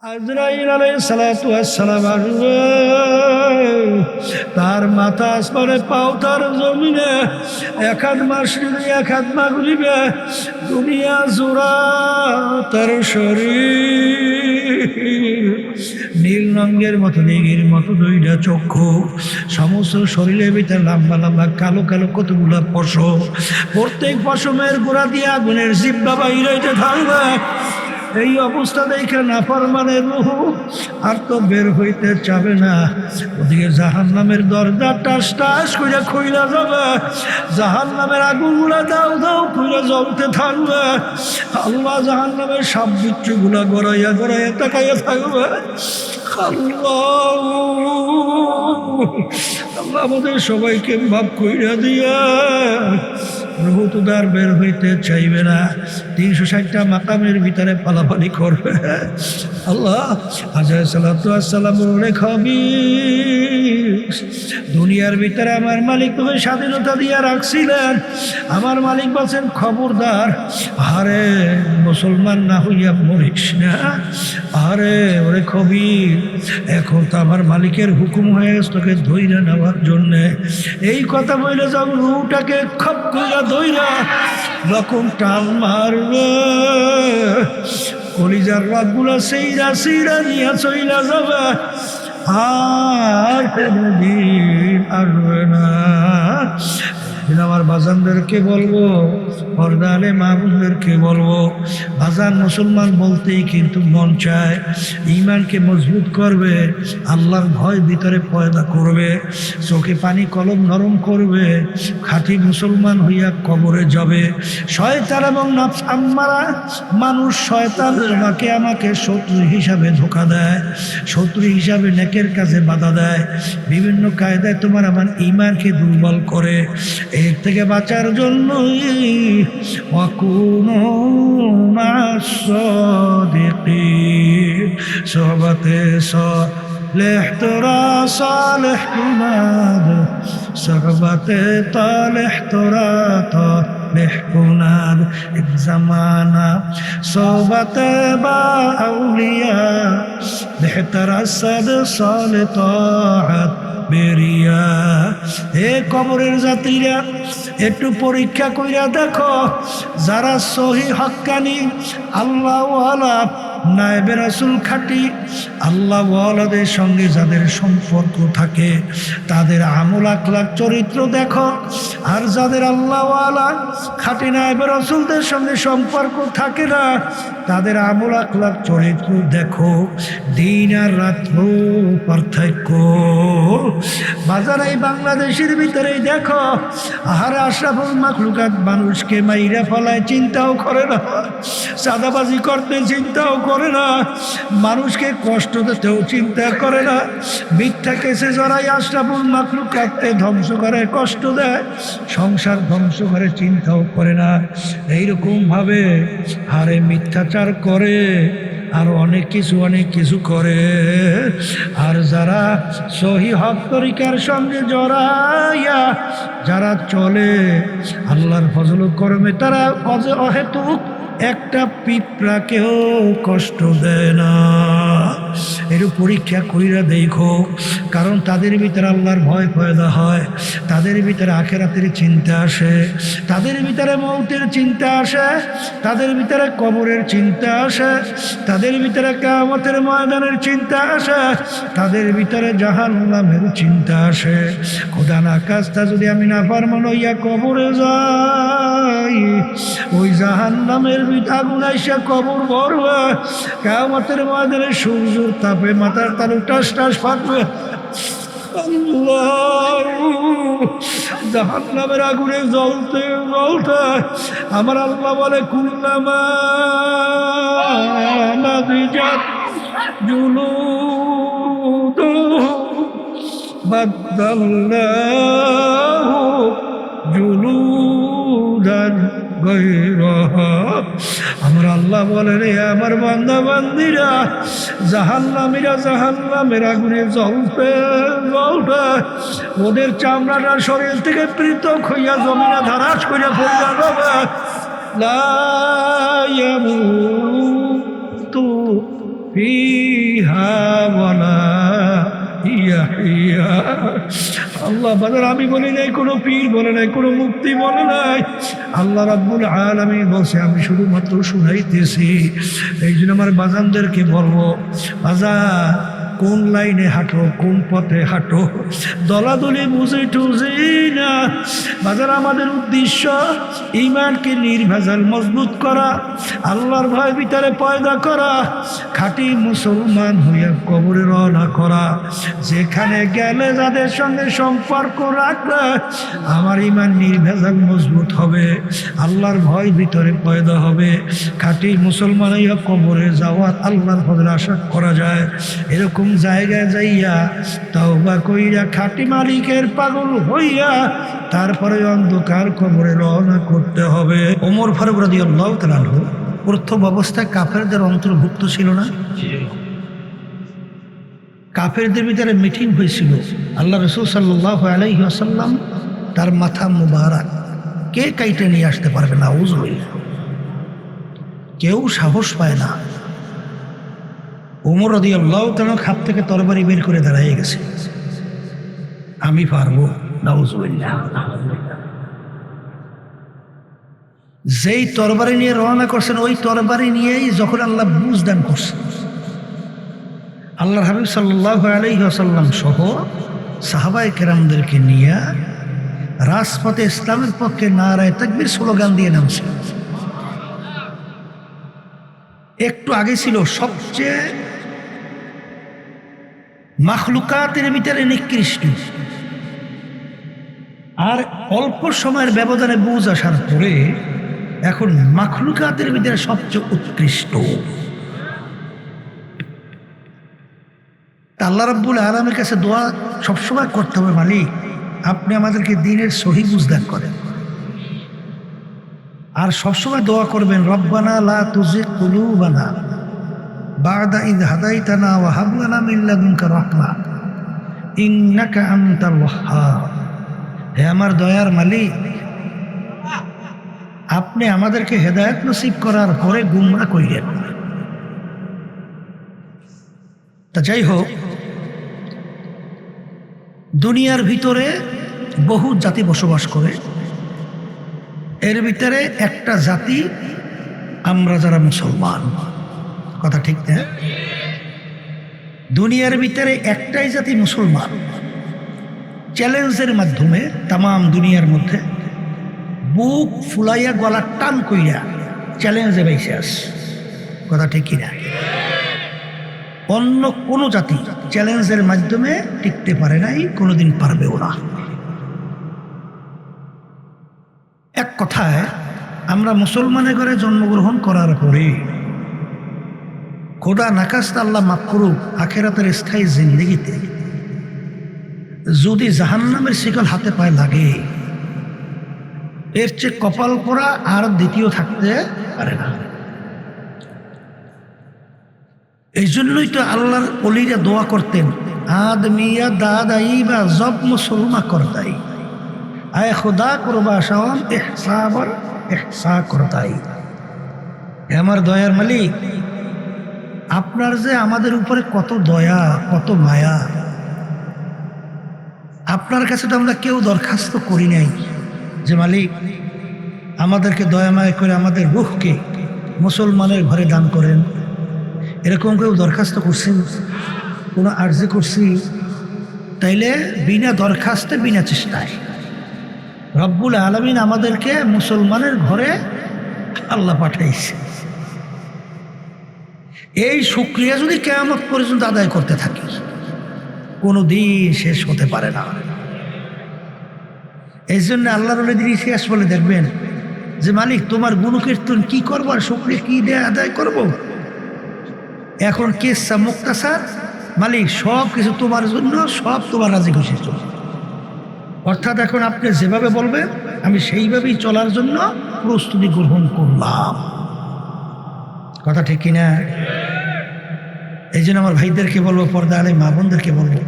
আজরাইল আলাইহিস সালাতু ওয়াস সালাম আসবে, তার মাথা আসমানে, পাও তার জমিনে, এক হাত মাশরিকে এক হাত মাগরিবে, দুনিয়া জোড়া তার শরীর নীল রঙের মতো, দিঘির মতো দুইটা চক্ষু, সমস্ত শরীরের ভিতরে লম্বা লম্বা কালো কালো কতগুলা পশম, প্রত্যেক পশমের গোড়া দিয়ে আগুনের জিব্বা বাইর হইতে থাকবে। এই অবস্থা দেখে নাফরমানের রূহ আর তো বের হইতে চাবে না। ওদিকে জাহান্নামের দরজা টাস টাস করে খুইলা যাবে, জাহান্নামের আগুনগুলা দাও দাও করে জ্বলতে থাকবে। আল্লাহ জাহান্নামের সাপ বিচ্ছুগুলা গড়াইয়া গড়াইয়া তাকাইয়া থাকবে। আল্লাহ আল্লাহ আমাদের সবাইকে মাফ কইরা দিয়া। রুহ তো আর বের হইতে চাইবে না, 360টা মাকামের ভিতরে পালাপালি করবে। আল্লাহ আজরাইল সালাতু ওয়াস সালাম রেখাবি, দুনিয়ার ভিতরে আমার মালিক তুমি স্বাধীনতা দিয়ে রাখছিলেন, আমার মালিক বলছেন খবরদার, আরে মুসলমান না হইয়া মরিস না। আরে ওরে কবির, এখন তো আমার মালিকের হুকুম হয়ে গেছে তোকে ধইরা নেওয়ার জন্যে। এই কথা বলে যাও, রুটাকে খপ কইরা ধইরা রকম টান মারবে, কলিজার রাতগুলো সেইরা সেইরা নিয়ে চইলা যাবে, আর কোনদিন আসবে না। আমার বাজানদেরকে বলবো, পর্দালে মাহবুবদেরকে বলবো, বাজান মুসলমান বলতেই কিন্তু মন চায়, ইমানকে মজবুত করবে, আল্লাহর ভয় ভিতরে পয়দা করবে, চোখে পানি কলম নরম করবে, খাঁটি মুসলমান হইয়া কবরে যাবে। শয়তান এবং নফস আম্মারা, মানুষ শয়তান তোমাকে আমাকে শত্রু হিসাবে ধোঁকা দেয়, শত্রু হিসাবে নেকের কাজে বাধা দেয়, বিভিন্ন কায়দায় তোমার আমার ইমানকে দুর্বল করে। এর থেকে বাঁচার জন্য সোহবতে সালেহ তোরা সালেহ কুনাদ, সোহবতে তালেহ তোরা তালেহ কুনাদ, এক জামানা সোহবতে বা আউলিয়া বেহতর আসদ সালে তাআত বেরিয়া। হে কবরের যাত্রীরা, একটু পরীক্ষা কইরা দেখো, যারা সহি হক্কানি আল্লাহ ওয়ালা নায়েবে রাসূল খাঁটি আল্লাহ ওয়ালাদের সঙ্গে যাদের সম্পর্ক থাকে, তাদের আমল আখলাক চরিত্র দেখো। আর যাদের আল্লাহ ওয়ালা খাঁটি নায়েবে রাসূলদের সঙ্গে সম্পর্ক থাকে না, তাদের আমল আখলাক চরিত্র দেখো। দিন আর রাত্র পার্থক্য। বাজার এই বাংলাদেশের ভিতরেই দেখো, আহারে আশরাফুল মাখলুকাত মানুষকে মাইরা ফলায় চিন্তাও করে না, চাঁদাবাজি করতে চিন্তাও করে না, মানুষকে কষ্ট দিতেও চিন্তা করে না, মিথ্যা কেসে জড়াই আশরাফুল মাখলুকাতকে ধ্বংস করে, কষ্ট দেয়, সংসার ধ্বংস করে, চিন্তাও করে না। এইরকম ভাবে হারে মিথ্যাচার করে, আর অনেক কিছু করে। আর যারা সহি হক তরিকার সঙ্গে জড়াইয়া যারা চলে, আল্লাহর ফজল কর্মে তারা অহেতুক একটা পিঁপড়াকেও কষ্ট দেয় না। এর পরীক্ষা কইরা দেখো, কারণ তাদের ভিতরে আল্লাহর ভয় পয়দা হয়, তাদের ভিতরে আখিরাতের চিন্তা আসে, তাদের ভিতরে মৌতের চিন্তা আসে, তাদের ভিতরে কবরের চিন্তা আসে, তাদের ভিতরে কিয়ামতের ময়দানের চিন্তা আসে, তাদের ভিতরে জাহান্নামের চিন্তা আসে। খোদা না কাজটা যদি আমি নাফরমান হইয়া কবরে যাই, ওই জাহান্নামের আগুন আইসা কবর ভরবে, কিয়ামতের ময়দানে সূর্যের তাপে মাথার তালু টাস টাস ফাটবে। জাহান্নামের আগুনে জ্বলতে জ্বলতে আমার আল্লাহ বলে, কুল্লামা নাদিজাত জুলুদুহুম বাদদালনাহু জুলুদান গায়রাহা। আমার আল্লাহ বলে, রে আমার বান্দা বান্দিরা, জাহান্নামীরা জাহান্নামের আগুনে জ্বলতে জ্বলতে ওদের চামড়াটা শরীর থেকে পৃথক হইয়া জমিনে ধারাস করিয়া পড়িয়া যাবে। লা ইয়ামুতু ফিহা ওয়ালা ইয়াহিয়া। আল্লাহ বাজার আমি বলি নাই, কোনো পীর বলে নাই, কোনো মুক্তি বলে নাই, আল্লাহ রাব্বুল আলামিন বলছে আমি শুধুমাত্র শুনাইতেছি। এই জন্য আমার বাজানদেরকে বলবো, বাজান কোন লাইনে হাঁটো, কোন পথে হাঁটো, দলাদলি বুঝে টুঝি না। বাজার আমাদের উদ্দেশ্য ঈমানকে নির্ভেজাল মজবুত করা, আল্লাহর ভয় ভিতরে পয়দা করা, খাঁটি মুসলমান হইয়া কবরে রওনা করা। যেখানে গেলে যাদের সঙ্গে সম্পর্ক রাখলে আমার ঈমান নির্ভেজাল মজবুত হবে, আল্লাহর ভয় ভিতরে পয়দা হবে, খাঁটি মুসলমান হইয়া কবরে যাওয়ার আল্লাহর ফজল আশা করা যায়। এরকম জায়গায় যাইয়া তওবা কইরা খাঁটি মালিকের পাগল হইয়া তারপরে অন্ধকার কবরে রওনা করতে হবে। ওমর ফারুক রাদিয়াল্লাহু তাআলা আনহু প্রথম অবস্থায় কাফেরদের অন্তর্ভুক্ত ছিল না? কাফেরদের ভিতরে মিটিং হয়েছিল, আল্লাহ রাসূল সাল্লাল্লাহু আলাইহি ওয়াসাল্লাম তার মাথা মুবারক কে কাইটে নিয়ে আসতে পারবে না, উযুবিল্লাহ। কেউ সাহস পায় না। ওমর রাদিয়াল্লাহু তাআলা খাপ থেকে তরবারি বের করে দাঁড়িয়ে গেছে, আমি পারবো, নাউযুবিল্লাহ। যেই তরবারি নিয়ে রওনা করছেন ওই তরবারি নিয়েই যখন আল্লাহ বুঝ দান করছেন, আল্লাহর হাবিব সাল্লাল্লাহু আলাইহি ওয়াসাল্লাম সহ সাহাবায়ে কেরামদেরকে নিয়ে রাজপথে ইসলামের পক্ষে নারায়ে তাকবীর স্লোগান দিয়ে নামছে। একটু আগে ছিল সবচেয়ে মাখলুকাতের ভিতরে নিকৃষ্ট, আর অল্প সময়ের ব্যবধানে বুঝ আসার পরে এখন মাখলুকাতের ভিতরে সবচেয়ে উৎকৃষ্ট। আল্লাহ রাব্বুল আলামিনের কাছে দোয়া সবসময় করতে হবে, মালিক আপনি আমাদেরকে দ্বীনের সহি বুঝ দান করেন। আর সবসময় দোয়া করবেন, রব্বানা লা তুজিগ কুলুবানা বা'দা ইয হাদাইতানা ওয়া হাব লানা মিন লাদুনকা রাহমা ইন্নাকা আনতাল ওয়াহ্হাব। হে আমার দয়ার মালিক, আপনি আমাদেরকে হেদায়েত নসিব করার পরে গুমরা কইরেন। তা যাই হোক, দুনিয়ার ভিতরে বহু জাতি বসবাস করে, এর ভিতরে একটা জাতি আমরা যারা মুসলমান। কথা ঠিক না? দুনিয়ার ভিতরে একটাই জাতি মুসলমান। চ্যালেঞ্জের মাধ্যমে তামাম দুনিয়ার মধ্যে বুক ফুলাইয়া গলা টান কইরা চ্যালেঞ্জে বেঁচে আস। কথা ঠিক কিনা? অন্য কোনো জাতি চ্যালেঞ্জের মাধ্যমে টিকতে পারে নাই, কোনোদিন পারবেও না। এক কথায় আমরা মুসলমানের ঘরে জন্মগ্রহণ করার পরে খোদা নাকাস্ত আল্লাহ মাফ করুক, আখেরাতের স্থায়ী জিন্দেগিতে যদি জাহান্নামের শিকল হাতে পায়ে লাগে, এর চেয়ে কপাল পোড়া আর দ্বিতীয় থাকতে পারে না। এই জন্যই তো আল্লাহর ওলিরা দোয়া করতেন, আদমিয়া দাদাই বা জব মুসলমা করতাই, আয় খুদা করবা শাওন ইহসাবর ইহসা করতাই। আমার দয়ার মালিক, আপনার যে আমাদের উপরে কত দয়া, কত মায়া, আপনার কাছে তো আমরা কেউ দরখাস্ত করি নাই যে মালিক আমাদেরকে দয়া মায়া করে আমাদের রূহকে মুসলমানের ঘরে দান করেন। এরকম কেউ দরখাস্ত করছি, কোনো আর্জি করছি? তাইলে বিনা দরখাস্তে, বিনা চেষ্টায় রব্বুল আলামিন আমাদেরকে মুসলমানের ঘরে আল্লাহ পাঠাইছে। এই শুকরিয়া যদি কিয়ামত পর্যন্ত আদায় করতে থাকি, কোনো দিন শেষ হতে পারে না। এই জন্য আল্লাহর ওলিদের ইতিহাস বলে দেখবেন যে মালিক তোমার গুণকীর্তন কি করবো আর শুকরিয়া কি দিয়ে আদায় করব। এখন কেসা মুক্তাসার, মালিক সব কিছু তোমার জন্য, সব তোমার রাজি খুশি চলবে। অর্থাৎ এখন আপনি যেভাবে বলবেন আমি সেইভাবেই চলার জন্য প্রস্তুতি গ্রহণ করলাম। কথা ঠিক কিনা? এই জন্য আমার ভাইদেরকে বলবো, পর্দা আলে মা বোনদেরকে বলবো,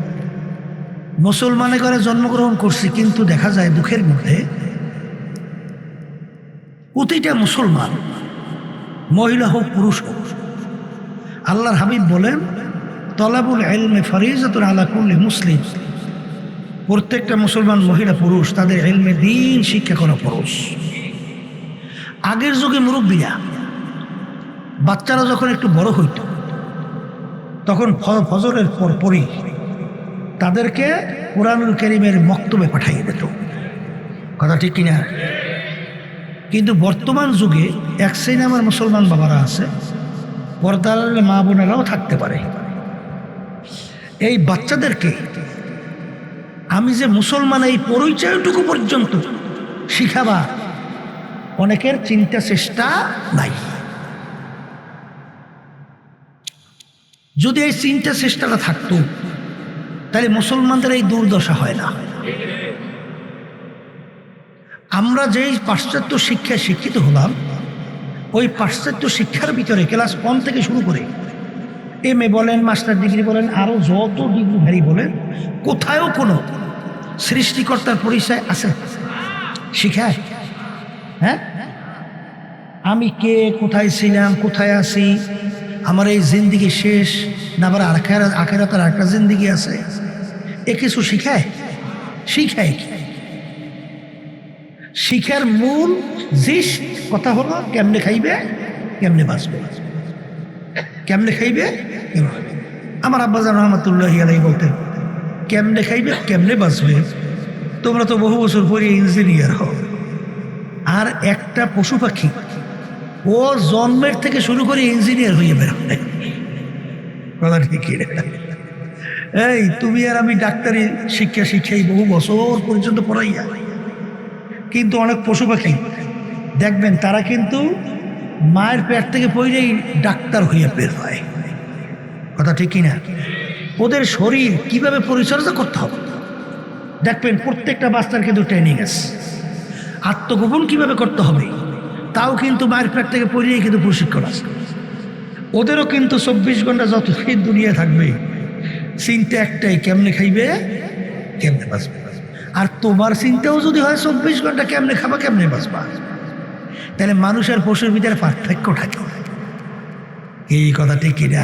মুসলমানের ঘরে জন্মগ্রহণ করছি, কিন্তু দেখা যায় দুঃখের মধ্যে প্রতিটা মুসলমান, মহিলা হোক পুরুষ হোক, আল্লাহর হাবিব বলেন, তলাবুল ইলমি ফরিজাতুন আলা কুল্লি মুসলিম, প্রত্যেকটা মুসলমান মহিলা পুরুষ তাদের ইলমে দ্বীন শিক্ষা করা ফরজ। আগের যুগে মুরব্বীরা বাচ্চারা যখন একটু বড় হইত তখন ফজরের পরই তাদেরকে কুরআনুল কারীমের মক্তবে পাঠিয়ে দিত। কথা ঠিক কিনা? কিন্তু বর্তমান যুগে এক শ্রেণী আমার মুসলমান বাবারা আছে, পর্দার মা বোনেরাও থাকতে পারে, এই বাচ্চাদেরকে আমি যে মুসলমান এই পরিচয়টুকু পর্যন্ত শিখাবা অনেকের চিন্তা চেষ্টা নাই। যদি এই চিন্তা চেষ্টাটা থাকতো তাহলে মুসলমানদের এই দুর্দশা হয় না। আমরা যেই পাশ্চাত্য শিক্ষায় শিক্ষিত হলাম, ওই পাশ্চাত্য শিক্ষার ভিতরে ক্লাস 1 থেকে শুরু করে MA বলেন, মাস্টার ডিগ্রি বলেন, আরো যত ডিগ্রি বলেন, কোথায়ও কোনো সৃষ্টিকর্তার পরিচয় আছে? শিখায়? হ্যাঁ, আমি কে, কোথায় ছিলাম, কোথায় আছি, আমার এই জিন্দিগি শেষ না আবার আখেরাতের একটা জিন্দিগি আছে, এ কিছু শিখায়? শিখায় কি? শিখার মূল জিস কথা হলো কেমনে খাইবে, কেমনে বাঁচবে, কেমনে খাইবে। আমার আব্বাজান রহমতুল্লাহি আলাইহি বলতেন, কেমনে খাইবে কেমনে বাঁচবে, তোমরা তো বহু বছর পরে ইঞ্জিনিয়ার হও। আর একটা পশু পাখি ও জন্মের থেকে শুরু করে ইঞ্জিনিয়ার হয়ে বেরোবে। কথা ঠিক? এই তুমি আর আমি ডাক্তারি শিক্ষা শিখাই বহু বছর পর্যন্ত পড়াইয়া, কিন্তু অনেক পশু পাখি দেখবেন তারা কিন্তু মায়ের পেট থেকে পড়েই ডাক্তার হইয়া বের হয়। কথা ঠিক কিনা? ওদের শরীর কিভাবে পরিচর্যা করতে হবে দেখবেন, প্রত্যেকটা বাচ্চার কিন্তু ট্রেনিং আছে। আত্মগোপন কিভাবে করতে হবে তাও কিন্তু মায়ের পেট থেকে পড়েই কিন্তু প্রশিক্ষণ আছে। ওদেরও কিন্তু 24 ঘন্টা যত দুনিয়া থাকবে চিন্তা একটাই, কেমনে খাইবে কেমনে বাঁচবে। আর তোমার চিন্তাও যদি হয় 24 ঘন্টা কেমনে খাবা কেমনে বাঁচবা, তাহলে মানুষের পশুর ভিতরে পার্থক্য থাকে। এই কথা ঠিক কিনা?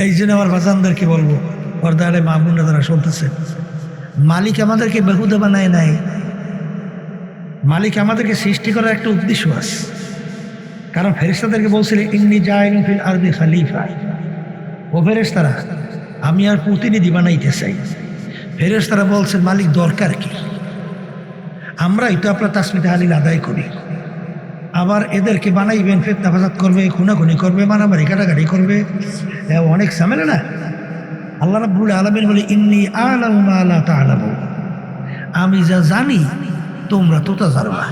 এই জন্য আমার বাজানদেরকে বলবো, পর্দারে মা বোনরা যারা শুনতেছে, মালিক আমাদেরকে বেহুদা বানায় নাই। মালিক আমাদেরকে সৃষ্টি করার একটা উদ্দেশ্য আছে। কারণ ফেরেশতাদেরকে বলছিলেন, ইন্নী জাইলুন ফিল আরদি খলিফা, ও ফেরেশতারা আমি আর প্রতিনিধি বানাইতে চাই। ফেরেশতারা বলছেন, মালিক দরকার কি? আমরাই তো আপনার তাসবিহ তাহলিল আদায় করি, আবার এদেরকে বানাইবেন, ফিতনা ফাসাদ করবে, খুনাখুনি করবে, মারামারি কাটাকাটি করবে, অনেক ঝামেলা না। আল্লাহ রাব্বুল আলামিন বলে, ইন্নী আ'লামু মা লা তা'লামুন, আমি যা জানি তোমরা তো তা জানো না।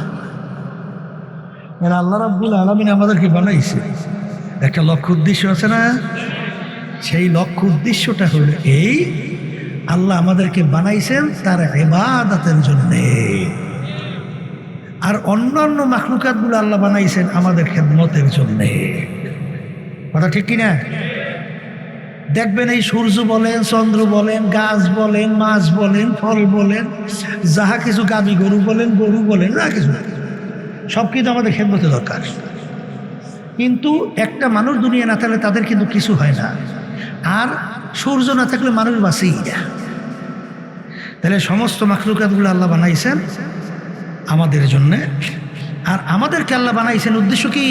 আল্লাহ রাব্বুল আলামিন আমাদেরকে বানাইছে, একটা লক্ষ্য উদ্দেশ্য আছে না? সেই লক্ষ্য উদ্দেশ্যটা হলো এই, আল্লাহ আমাদেরকে বানাইছেন তার ইবাদতের জন্যে, আর অন্যান্য মাখলুকাতগুলো আল্লাহ বানাইছেন আমাদের খেদমতের জন্যে। কথা ঠিক কিনা? দেখবেন এই সূর্য বলেন, চন্দ্র বলেন, গাছ বলেন, মাছ বলেন, ফল বলেন, যাহা কিছু, গাবি গরু বলেন, গরু বলেন, যা কিছু সব কিন্তু আমাদের খেদমতে দরকার। কিন্তু একটা মানুষ দুনিয়া না থাকলে তাদের কিন্তু কিছু হয় না, আর সূর্য না থাকলে মানুষ বাঁচেই না। তাহলে সমস্ত মাখলুকাতগুলো আল্লাহ বানাইছেন আমাদের জন্যে, আর আমাদেরকে আল্লাহ বানাইছেন উদ্দেশ্য কি?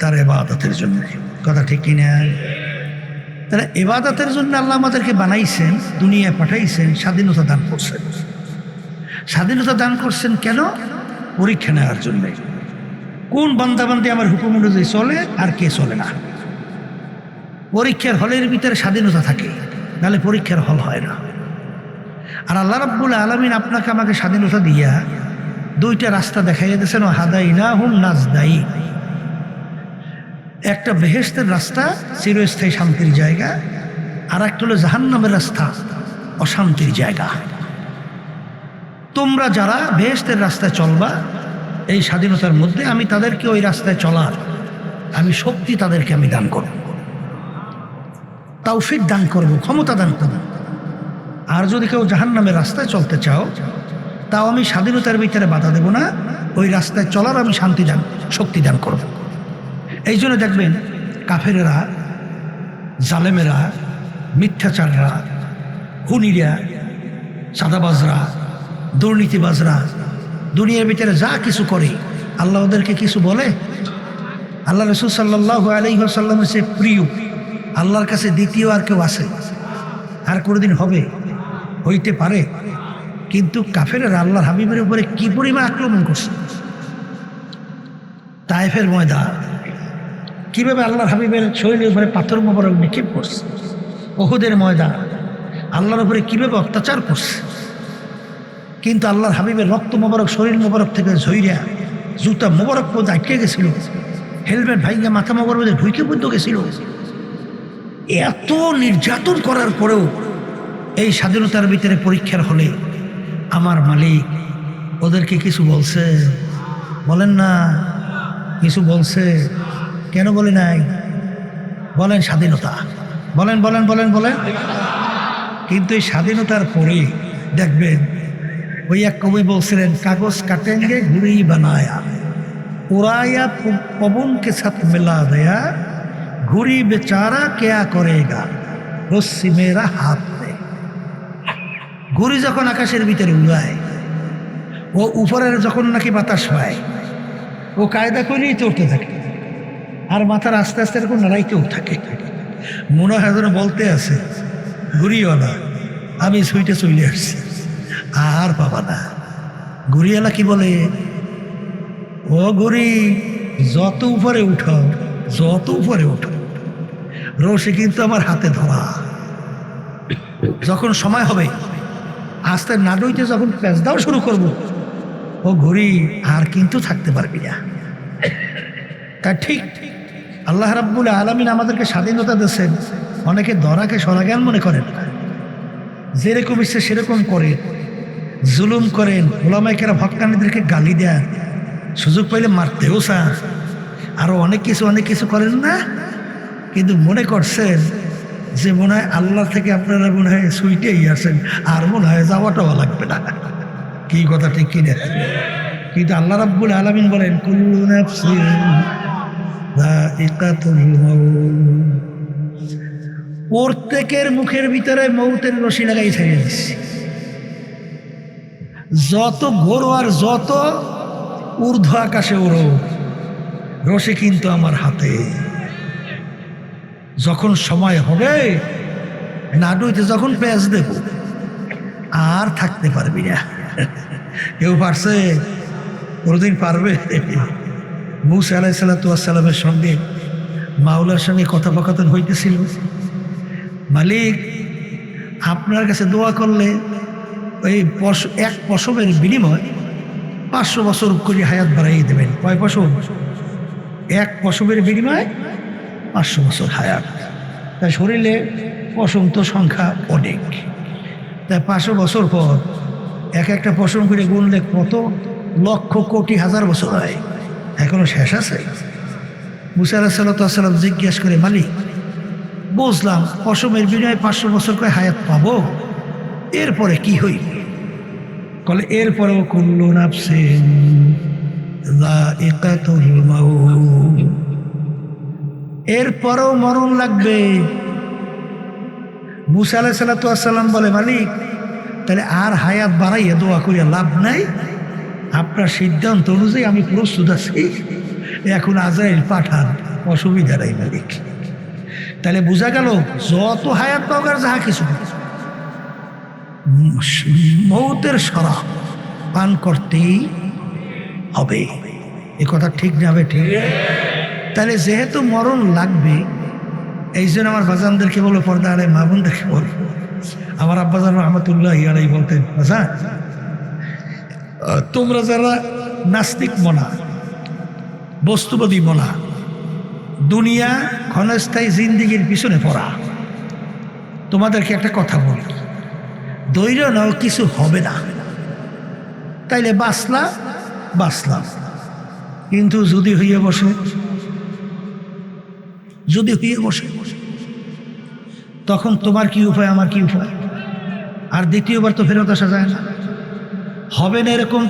তার ইবাদতের জন্য। কথা ঠিক কিনা? তাহলে ইবাদতের জন্য আল্লাহ আমাদেরকে বানাইছেন, দুনিয়ায় পাঠাইছেন, স্বাধীনতা দান করছেন। স্বাধীনতা দান করছেন কেন? পরীক্ষা নেওয়ার জন্যে। কোন বান্দাবান্দি আমার হুকুম অনুযায়ী চলে আর কে চলে না। পরীক্ষার হলের ভিতরে স্বাধীনতা থাকে, নাহলে পরীক্ষার হল হয় না। আর আল্লাহ রাব্বুল আলামিন আপনাকে আমাকে স্বাধীনতা দিয়া দুইটা রাস্তা দেখাইয়া দিয়েছেন, ও হাদাইনাহুম নাজদাইন। একটা বেহেশতের রাস্তা, চিরস্থায়ী শান্তির জায়গা, আর একটা হলো জাহান্নামের রাস্তা, অশান্তির জায়গা। তোমরা যারা বেহেশতের রাস্তায় চলবা, এই স্বাধীনতার মধ্যে আমি তাদেরকে ওই রাস্তায় চলার আমি শক্তি তাদেরকে আমি দান করব, তৌফিক দান করব, ক্ষমতা দান করব। আর যদি কেউ জাহান্নামের রাস্তায় চলতে চাও, তাও আমি স্বাধীনতার ভিতরে বাধা দেব না, ওই রাস্তায় চলার আমি শান্তি দান, শক্তি দান করব। এই জন্য দেখবেন কাফেরেরা, জালেমেরা, মিথ্যাচাররা, খুনিরা, চাঁদাবাজরা, দুর্নীতিবাজরা দুনিয়ার ভিতরে যা কিছু করে আল্লাহ ওদেরকে কিছু বলে? আল্লাহ রাসূল সাল্লাল্লাহু আলাইহি ওয়াসাল্লামের সে প্রিয়, আল্লাহর কাছে দ্বিতীয় আর কেউ আছে? আর কোনোদিন হবে? হইতে পারে? কিন্তু কাফেরেরা আল্লাহর হাবিবের উপরে কি পরিমাণ আক্রমণ করছে। তায়েফের ময়দান কিভাবে আল্লাহর হাবিবের শরীরের উপরে পাথর মোবারক নিক্ষেপ করছে। উহুদের ময়দান আল্লাহর উপরে কিভাবে অত্যাচার করছে। কিন্তু আল্লাহর হাবিবের রক্ত মোবারক শরীর মোবারক থেকে ঝইরা জুতা মোবারক পর্যন্ত আটকে গেছিল, হেলমেট ভাইঙ্গা মাথা মোবারক মধ্যে ঢুকে পর্যন্ত গেছিল। এত নির্যাতন করার পরেও এই স্বাধীনতার ভিতরে পরীক্ষার হলে আমার মালিক ওদেরকে কিছু বলছে? বলেন না, কিছু বলছে? কেন বলে নাই? বলেন স্বাধীনতা, বলেন বলেন বলেন বলেন। কিন্তু এই স্বাধীনতার পরে দেখবেন ওই এক কবি বলছিলেন, কাগজ কাটেঙ্গে ঘুড়ি বানায়া উড়ায়া পবন কে সাথ মিলা দেয়া ঘুড়ি বেচারা কেয়া করেগা রস্সি মেরা হাত দে। ঘুড়ি যখন আকাশের ভিতরে উড়ায়, ও উপরের যখন নাকি বাতাস পায়, ও কায়দা করেই চড়তে থাকে, আর মাথার আস্তে আস্তে এরকম নাড়াইতেও থাকে। মনে হয় যেন বলতে আছে, ঘুড়িওয়ালা আমি সুইটে চলে আসছি, আর পাবা না। ঘুড়িওয়ালা কি বলে, ও ঘুড়ি যত উপরে উঠো, যত উপরে উঠো, রশি কিন্তু আমার হাতে ধরা। যখন সময় হবে আস্তে নাড়ইতে যখন প্যাঁচ দাও শুরু করবো, ও ঘুড়ি আর কিন্তু থাকতে পারবি না। তা ঠিক আল্লাহ রাব্বুল আলামিন আমাদেরকে স্বাধীনতা দিয়েছেন, অনেকে ধরাকে সরাজ্ঞান মনে করেন না, যেরকম ইচ্ছে সেরকম করেন, জুলুম করেন, ওলামায়ে হক্কানীদেরকে গালি দেন, সুযোগ পাইলে মারতেও চান, আরো অনেক কিছু করেন না। কিন্তু মনে করছেন যে মনে হয় আল্লাহ থেকে আপনারা মনে হয় সুইটেই আসেন, আর মনে হয় যাওয়াটাও লাগবে না। কি কথা ঠিক কিনা? কিন্তু আল্লাহ রাব্বুল আলামিন বলেন, কুল্লু নাফসিন যায়িকাতুল মাউত, প্রত্যেকের মুখের ভিতরে মৌতের রশি লাগাই ছেড়ে দিচ্ছি। যত ঘোরো আর যত ঊর্ধ্ব আকাশে ওড়ো, রশি কিন্তু আমার হাতে। যখন সময় হবে নাডুইতে যখন পেঁচ দেব, আর থাকতে পারবি না। কেউ পারছে? কোনদিন পারবে? মুসা আলাইহিস সালামের সঙ্গে মাওলার সঙ্গে কথোপকথন হইতেছিল, মালিক আপনার কাছে দোয়া করলে ওই এক পশমের বিনিময় 500 বছর করে হায়াত বাড়াইয়ে দেবেন। কয় পশম? এক পশমের বিনিময়ে 500 বছর হায়াত। তাই শরীরে পশম তো সংখ্যা অনেক, তাই 500 বছর পর এক একটা পশম করে গুনলে কত লক্ষ কোটি হাজার বছর হয়, এখনো শেষ আছে? মুসা আলাইহিস সালাম জিজ্ঞেস করে, মালিক বুঝলাম পশমের বিনিময়ে 500 বছর করে হায়াত পাবো, এরপরে কি হইবে? বলে এরপরেও কুল্লু নাফসিন যায়িকাতুল মাউত, এরপরেও মরণ লাগবে। মুসা আলাইহিস সালাম বলে, মালিক তাহলে আর হায়াত বাড়াইয়া দোয়া করিয়া লাভ নাই, আপনার সিদ্ধান্ত অনুযায়ী আমি প্রস্তুত আছি, এখন আজরাইল পাঠান, অসুবিধা নাই মালিক। তাহলে বোঝা গেল যত হায়াত পাওয়ার যাহা কিছু মৌতের শরাব পান করতেই হবে। এ কথা ঠিক যাবে? ঠিক। তাহলে যেহেতু মরণ লাগবে, এই জন্য আমার বাজানদেরকে বলো, পর্দা আলে মা বোনদেরকে বলো, আমার আব্বাজান রহমতুল্লাহ আলাইহি বলতেন, বাজান তোমরা যারা নাস্তিক মনা, বস্তুবাদী মনা, দুনিয়া ক্ষণস্থায়ী জিন্দিগির পিছনে পড়া, তোমাদেরকে একটা কথা বলি, ধৈর্য নাও, কিছু হবে না। তাইলে বাঁচলাম, কিন্তু যদি হইয়ে বসে, তখন তোমার কি উপায়, আমার কি উপায়? আর দ্বিতীয়বার তো ফেরত আসা যায় না। হবে না এরকম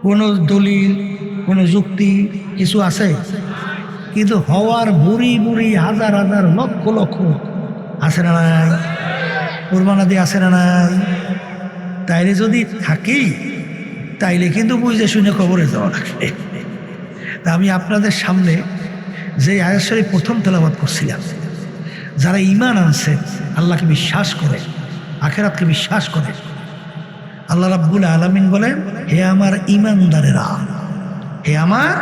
কোনো দলিল, কোনো যুক্তি কিছু আছে? কিন্তু হওয়ার বুড়ি বুড়ি হাজার হাজার লক্ষ লক্ষ আছে না নাই? কুরবানাদি আছে না নাই? তাইলে যদি থাকি তাইলে কিন্তু বুঝে শুনে খবরে যাওয়া লাগবে। তা আমি আপনাদের সামনে যে আয়াত শরীফ প্রথম তেলাওয়াত করছিলাম, যারা ঈমান আনছে, আল্লাহকে বিশ্বাস করে, আখিরাতকে বিশ্বাস করে, আল্লাহ রাব্বুল আলামিন বলেন, হে আমার ঈমানদারেরা, হে আমার।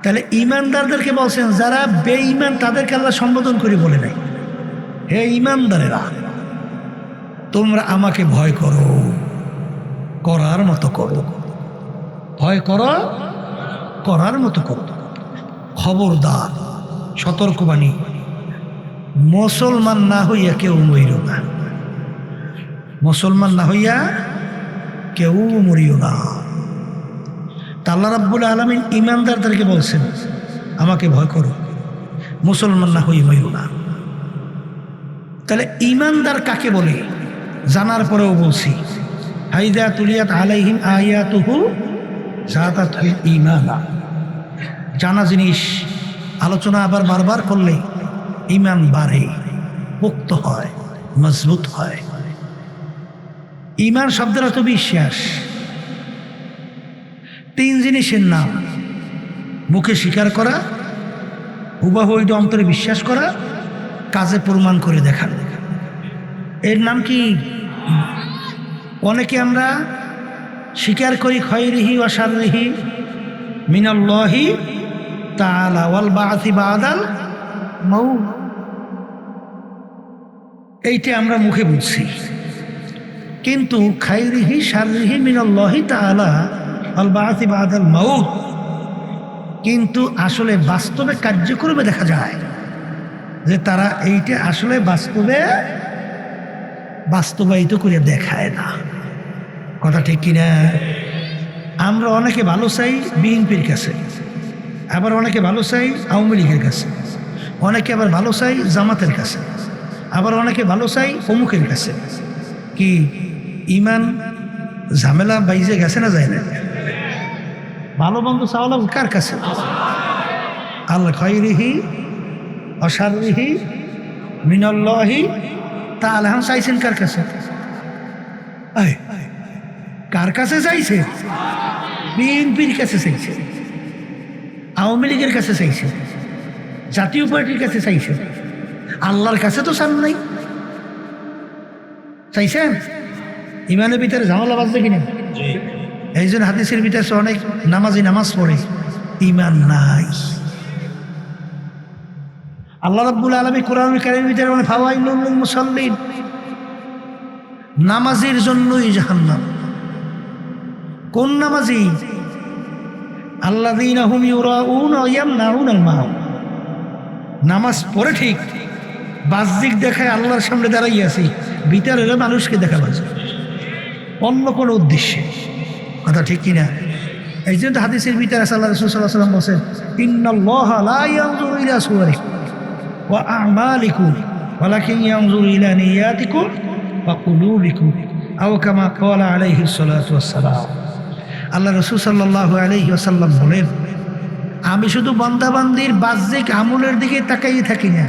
তাহলে ঈমানদারদেরকে বলছেন, যারা বেঈমান তাদেরকে আল্লাহ সম্বোধন করে বলে নাই, হে ঈমানদারেরা তোমরা আমাকে ভয় করো, করার মতো করো, ভয় করো, করার মতো করো। খবরদার, সতর্কবাণী, মুসলমান না হইয়া কেউ মরিও না, মুসলমান না হইয়া কেউ মরিও না। তা আল্লাহ রাব্বুল আলামিন ঈমানদারদেরকে বলছেন, আমাকে ভয় করো, মুসলমান না হইয়া মরিও না। তাহলে ঈমানদার কাকে বলে জানার পরেও বলছি, হাইদা তুলিয়াত আলাইহিম আয়াতুহু যাদাতুল ঈমানা। জানা জিনিস আলোচনা আবার বারবার করলে ঈমান বাড়ে, পোক্ত হয়, মজবুত হয়। ঈমান শব্দের অর্থ বিশ্বাস। তিন জিনিসের নাম, মুখে স্বীকার করা, হুবাহু ওইটা অন্তরে বিশ্বাস করা, কাজে প্রমাণ করে দেখানো। এর নাম কি? অনেকে আমরা স্বীকার করি খৈরিহি ওয়া শাররিহি মিনাল্লাহি তাআলা ওয়াল বা'সি বা'দাল মাউত, এইটা আমরা মুখে বুঝছি। কিন্তু খাইরিহি শাররিহি মিনাল্লাহি তাআলা ওয়াল বা'সি বা'দাল মাউত, কিন্তু আসলে বাস্তবে কার্যক্রমে দেখা যায় যে তারা এইটা আসলে বাস্তবায়িত করে দেখায় না। কথা ঠিক কিনা? আমরা অনেকে ভালো চাই বিএনপির কাছে, আবার অনেকে ভালো চাই আওয়ামী লীগের কাছে, অনেকে আবার ভালো চাই জামাতের কাছে, আবার অনেকে ভালো চাই অমুকের কাছে। কি ঈমান ঝামেলা বাইজে গেছে না যায় না? ভালো বন্ধু চাওয়ালা কার কাছে? আল্লাহ খাইরিহি ওয়া শাররিহি মিনাল্লাহি তাআলা। এখন চাইছেন কার কাছে? কার কাছে চাইছে? বিএনপির কাছে চাইছে, আওয়ামী লীগের কাছে চাইছে, জাতীয় পার্টির কাছে চাইছে, আল্লাহর কাছে তো চান নাই। চাইছেন? ইমানের ভিতরে ঝামেলা বাজছে কিনা? এই জন্য হাদিসের ভিতরে অনেক নামাজি নামাজ পড়ে, ইমান নাই। আল্লাহ রাব্বুল আলামিন কোরআনুল কারীমের ভিতরে বলেন, ফাওয়াইলুল লিল মুসাল্লিন, নামাজের জন্যই জাহান্নাম। কোন নামাজি? আল্লাযীনা হুম ইউরাউনা ওয়া ইয়ামনাউনাল মাউত, নামাজ পড়ে ঠিক, বাহ্যিক দেখায় আল্লাহর সামনে দাঁড়াইয়ে আছি, ভিতরে মানুষকে দেখাবার জন্য, অন্য কোনো উদ্দেশ্যে। কথা ঠিক কিনা? এই জন্য হাদিসের ভিতরে আল্লাহ রাসূল সাল্লাল্লাহু আলাইহি ওয়াসাল্লাম বলেন, ইন্নাল্লাহা লা ইয়ানজুরু ইলা সুওয়ারিকুম ওয়া আ'মালিকুম ওয়ালাকিন ইয়ানজুরু ইলা নিয়াতিকুম ওয়া কুলুবিকুম, আও কামা ক্বালা আলাইহিস সালাতু ওয়াস সালাম। আল্লাহ রাসূল সাল্লাল্লাহু আলাইহি ওয়াসাল্লাম বলেন, আমি শুধু বান্দাবান্দির বাহ্যিক আমলের দিকে তাকাইয়ে থাকি না,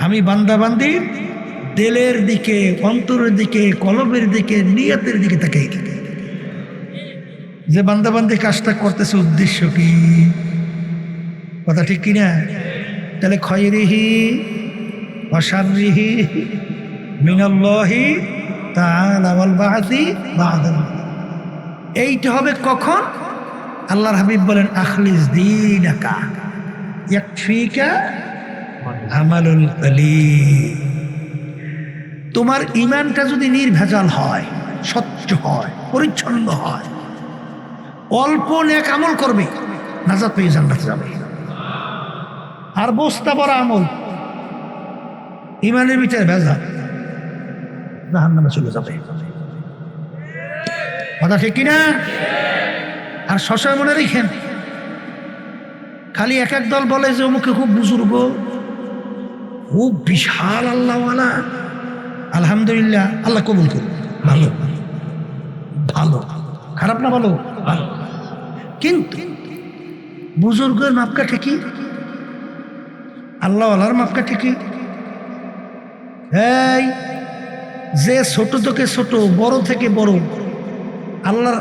আমি বান্দাবান্দির দিলের দিকে, অন্তরের দিকে, কলবের দিকে, নিয়তের দিকে তাকাই থাকি। যে বান্দাবান্দি কাজটা করতেছে উদ্দেশ্য কি? কথা ঠিক কিনা? তাহলে খয়রিহি ওয়া শাররিহি মিনাল্লাহি তাআলা ওয়াল বা'সি বা'দাল, এইটা হবে কখন? আল্লাহর হাবিব বলেন, আখলিস দীনাকা ইয়াকফিকা আমালুল কলিল। তোমার ঈমানটা যদি নির্ভেজাল হয়, স্বচ্ছ হয়, পরিচ্ছন্ন হয়, অল্প নেক আমল করবে, নাজাত পেয়ে জান্নাতে যাবে। আর বস্তা ভরা আমল, ঈমানের ভিতরে ভেজাল, জাহান্নামে চলে যাবে। কথা ঠিক কিনা? আর সবসময় মনে রেখেন, খালি এক এক দল বলে যে অমুকে খুব বুজুর্গ, খুব বিশাল আল্লাহওয়ালা, আলহামদুলিল্লাহ, আল্লাহ কবুল করুন, ভালো ভালো, খারাপ না ভালো, ভালো। কিন্তু বুজুর্গের মাপকাঠি কি? আল্লাহওয়ালার মাপকাঠি কি? এই যে ছোট থেকে ছোট, বড় থেকে বড়, আল্লাহ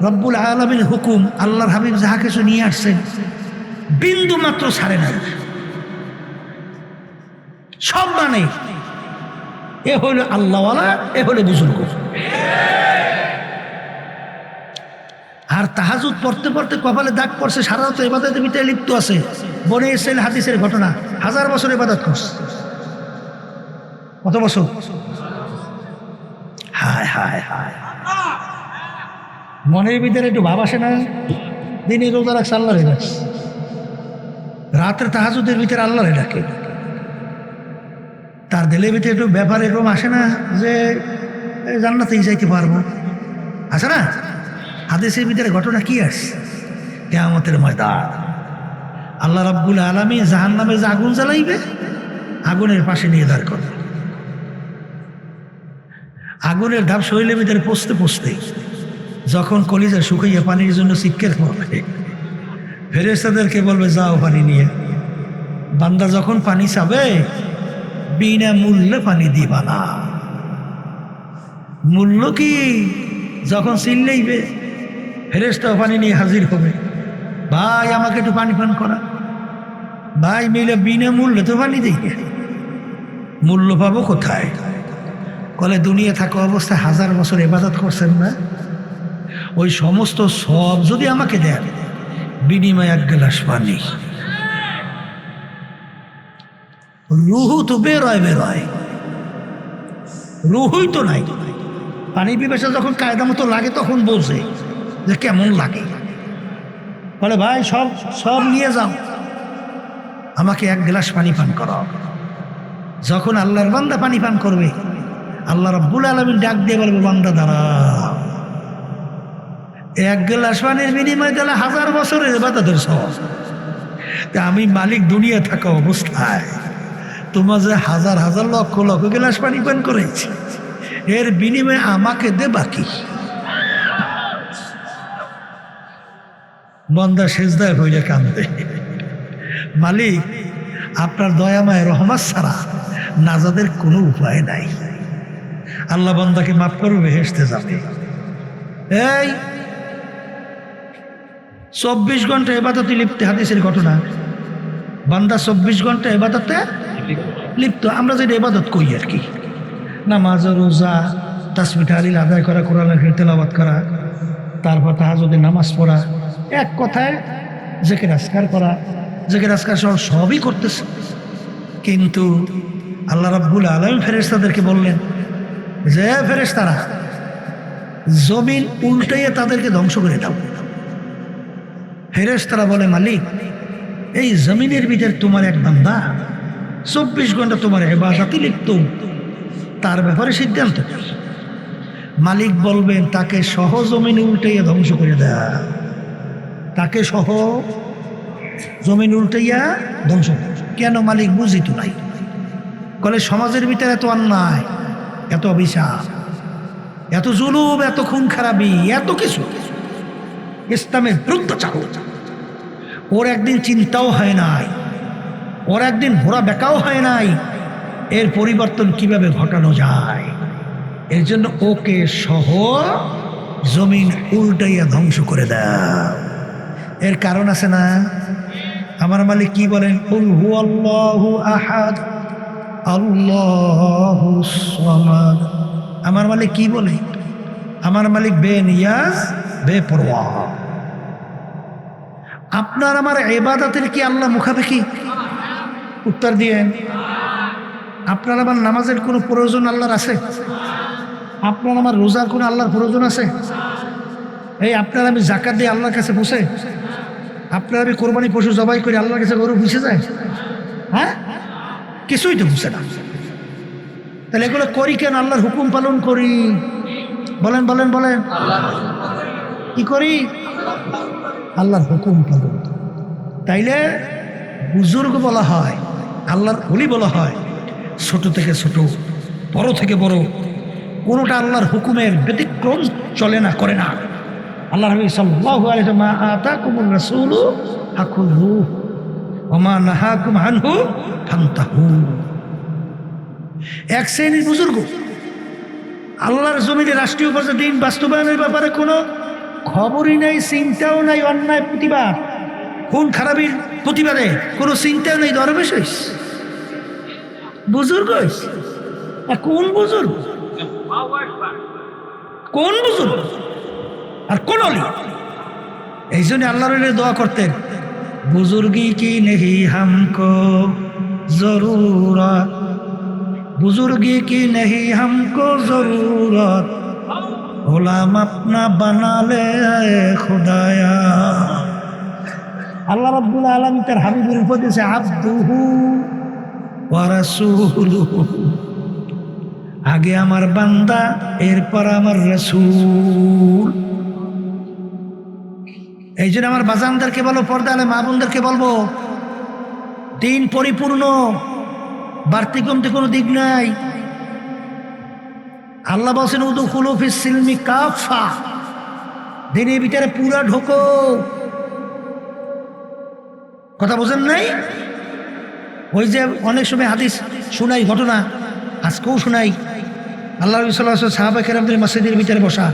রব্বুল আলামিন হুকুম, আল্লাহর হাবিব যাহা কিছু নিয়ে আসছেন বিন্দু মাত্র ছাড়ে নাই, সব মানে। এ হইল আল্লাহওয়ালা, এ হলে বুজুর্গ। আর তাহাজুদ পড়তে পড়তে কপালে দাগ পড়ছে, সারা রাত ইবাদতের ভিতরে লিপ্ত আছে। বনে ইসরাইল হাদিসের ঘটনা, 1000 বছর ইবাদত করছে। কত বছর? হায় হায় হায়। মনের ভিতরে একটু ভাব আসে না? দিনে রোজা রাখছে, আল্লাহরে ডাকছে, রাতের তাহাজুদের ভিতরে আল্লাহরে ডাকে। তার দিলের ভিতরে একটু ব্যাপার এরকম আসে না যে জান্নাতেই যাইতে পারবো? আসে না? হাদিসের ভিতরে ঘটনা কি আসছে? কিয়ামতের ময়দান আল্লাহ রাব্বুল আলামিন জাহান্নামের যে আগুন জ্বালাইবে, আগুনের পাশে নিয়ে দাঁড় করবে। আগুনের ধাপ শরীরের ভিতরে পচতে পচতে যখন কলিজা শুকাইয়া পানির জন্য চিৎকার করবে, ফেরেশতাদেরকে বলবে যাও পানি নিয়ে। বান্দা যখন পানি চাবে, বিনা মূল্যে পানি দিবা না। মূল্য কি? যখন চিল্লাইবে, ফেরেশতা পানি নিয়ে হাজির হবে, ভাই আমাকে একটু পানি পান করা। ভাই মিলে বিনা মূল্যে তো পানি দিই, মূল্য পাবো কোথায়? কলে দুনিয়া থাকা অবস্থায় 1000 বছর ইবাদত করছেন না, ওই সমস্ত সব যদি আমাকে দেন, বিনিময়ে 1 গ্লাস পানি। রুহু তো বেরোয়, রুহুই তো নাই। পানি পিপাসা যখন কায়দা মতো লাগে তখন বোঝে যে কেমন লাগে। বলে ভাই সব সব নিয়ে যাও, আমাকে 1 গ্লাস পানি পান করাও। যখন আল্লাহর বান্দা পানি পান করবে, আল্লাহ রাব্বুল আলামিন ডাক দিয়ে বলবে, বান্দা দাঁড়াও। 1 গ্লাস পানির বিনিময়ে দিলে 1000 বছরের ইবাদতের সওয়াব। আমি মালিক দুনিয়া থাকা অবস্থায় তোমার যে 1000 লক্ষ লক্ষ গ্লাস পানি পান করেছি, এর বিনিময়ে আমাকে দে বাকি। বান্দা সেজদায় হইলে কান্দে, মালিক আপনার দয়াময় রহমত ছাড়া নাজাদের কোনো উপায় নাই। আল্লাহ বান্দাকে মাফ করবে, বেহেশতে যাবে। এই 24 ঘন্টা ইবাদতে লিপ্ত, হাদিসের ঘটনা। বান্দা 24 ঘন্টা ইবাদতে লিপ্ত। আমরা যেটা ইবাদত করি আর কি, নামাজ, রোজা, তাসবিহ তাহলিল আদায় করা, কোরআনের তেলাওয়াত করা, তারপর তাহাজ্জুদের নামাজ পড়া, এক কথায় জিকির আজকার করা, জিকির আজকার সবই করতেছে। কিন্তু আল্লাহ রাব্বুল আলামিন ফেরেশতাদেরকে বললেন যে ফেরেশতারা, জমিন উল্টাইয়ে তাদেরকে ধ্বংস করে দাও। ফেরেশতারা বলে, মালিক এই জমিনের ভিতর তোমার এক বান্দা 24 ঘন্টা তোমার ইবাদতে লিপ্ত, তার ব্যাপারে সিদ্ধান্ত। মালিক বলবেন, তাকে সহ জমিন উল্টাইয়া ধ্বংস করে দেয়, তাকে সহ জমিন উল্টাইয়া ধ্বংস। কেন মালিক? বুঝি তো নাই। বলে সমাজের ভিতরে এত অন্যায়, এত অভিশাপ, এত জুলুম, এত খুন খারাপি, এত কিছু, ইসলামের বিরুদ্ধাচার, ওর একদিন চিন্তাও হয় নাই, ওর একদিন ঘোরা বেকাও হয় নাই, এর পরিবর্তন কিভাবে ঘটানো যায়। এর জন্য ওকে সহ জমিন উল্টাইয়া ধ্বংস করে দাও। এর কারণ আছে না? আমার মালিক কি বলেন? কুল হুয়াল্লাহু আহাদ আল্লাহুস সামাদ। আমার মালিক কি বলে? আমার মালিক বেনিয়াজ, বেপরোয়া। আপনার আমার ইবাদতের কি আল্লাহ মুখাপেক্ষী? উত্তর দিয়েন। আপনার আমার নামাজের কোনো প্রয়োজন আল্লাহর আছে? আপনার আমার রোজার কোনো আল্লাহর প্রয়োজন আছে? এই আপনার আমি যাকাত দিয়ে আল্লাহর কাছে বসে, আপনার আমি কোরবানি পশু জবাই করে আল্লাহর কাছে গরু বুঝে যায়? হ্যাঁ, কিছুই তো বুঝে না। তাহলে এগুলো করি কেন? আল্লাহর হুকুম পালন করি। বলেন বলেন বলেন, কি করি? আল্লাহর হুকুম পালন। তাইলে বুজুর্গ বলা হয়, আল্লাহর ওলি বলা হয়। ছোট থেকে ছোট, বড় থেকে বড়, কোনোটা আল্লাহর হুকুমের ব্যতিক্রম চলে না, করে না। আল্লাহ নবী সাল্লাল্লাহু আলাইহি ওয়া সাল্লাম, মা আতাকুমুর রাসূলু ফাকুযু ওয়া মা নাহাকুম আনহু ফান্তাহু। এক শ্রেণীর বুজুর্গ আল্লাহর জমিনে রাষ্ট্রীয় পর্যায়ে দিন বাস্তবায়নের ব্যাপারে কোনো খবরই নাই, চিন্তাও নাই, অন্যায় প্রতিবাদ খুন খারাপির প্রতিবাদে কোনো চিন্তাও নেই, দরবেশ হইছে, বুজুর্গ হইছে। কোন বুজুর্গ, কোন বুজুর্গ আর কোন অলি? এই জন্য আল্লাহর দোয়া করতেন, বুজুর্গি কি নেহি হামকো জরুরত, বুজুর্গি কি নেহি হামকো জরুরত, গোলাম আপনা বানালে খুদায়া। আল্লাহ রাব্বুল আলামিন তার হাবিবের উপর দিয়েছে আবদুহু ওয়া রাসূলুহু, আগে আমার বান্দা এরপর আমার রাসূল। এই জন্য আমার বাজানদেরকে বলো, পর্দা আলে মা বোনদেরকে বলবো, দিন পরিপূর্ণ, বাড়তি কমতে কোনো দিক নাই। আল্লাহ বলছেন উদখুলু ফিস সিলমি কাফা, দিনের ভিতরে পুরা ঢোকো। কথা বোঝেন নাই? ওই যে অনেক সময় হাদিস শোনাই, ঘটনা আজকেও শোনাই, আল্লাহ নবী সাল্লাল্লাহু আলাইহি ওয়াসাল্লাম সাহাবা কেরামদের মসজিদের ভিতরে বসা,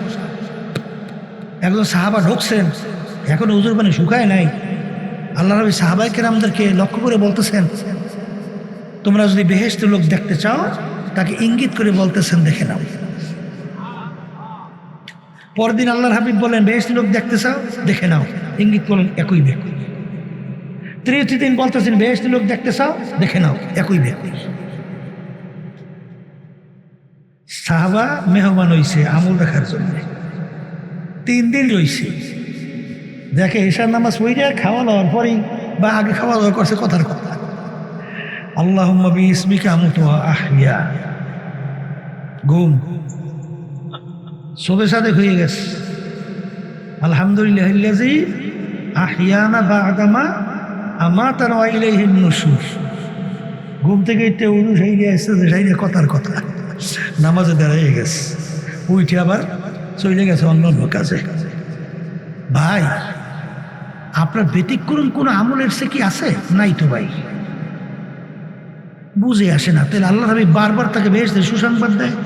একজন সাহাবা ঢুকছেন, এখন হুজুর পানি শুকায় নাই। আল্লাহ নবী সাহাবা কেরামদেরকে লক্ষ্য করে বলতেছেন, তোমরা যদি বেহেশতের লোক দেখতে চাও তাকে ইঙ্গিত করে বলতেছেন দেখে নাও। পরদিন আল্লাহর হাবিব বলেন, বেহেশতের লোক দেখতে চাও দেখে নাও, ইঙ্গিত করলেন একই ব্যক্তি। তৃতীয় দিন বলতেছেন, বেহেশতের লোক দেখতে চাও দেখে নাও, একই ব্যক্তি। সাহাবা মেহমান হইছে আমল দেখার জন্য, 3 দিন রইছে, দেখে এশার নামাজ পড়ে খাওয়া দাওয়ার পরেই বা আগে খাওয়া দাওয়া করছে, কথার কথা আল্লাহুম্মা বিইসমিকা আমুতু ওয়া আহইয়া, ঘুম সবে সাদেক হয়ে গেছে। আলহামদুলিল্লাহিল্লাযী আহইয়ানা বা'দামা আমাতানা ওয়া ইলাইহিন নুশুর। ঘুম থেকে উঠে উজু সাইরে আসছে, সাইরে কথার কথা, নামাজে দাঁড়িয়ে গেছে, উঠে আবার চলে গেছে অন্য অন্য কাজে। ভাই, আপনার ব্যতিক্রম কোন আমলের সে কি আছে? নাই তো ভাই, বুঝে আসে না। তাহলে আল্লাহ নবী বারবার তাকে বেহেশতের সুসংবাদ দেয়।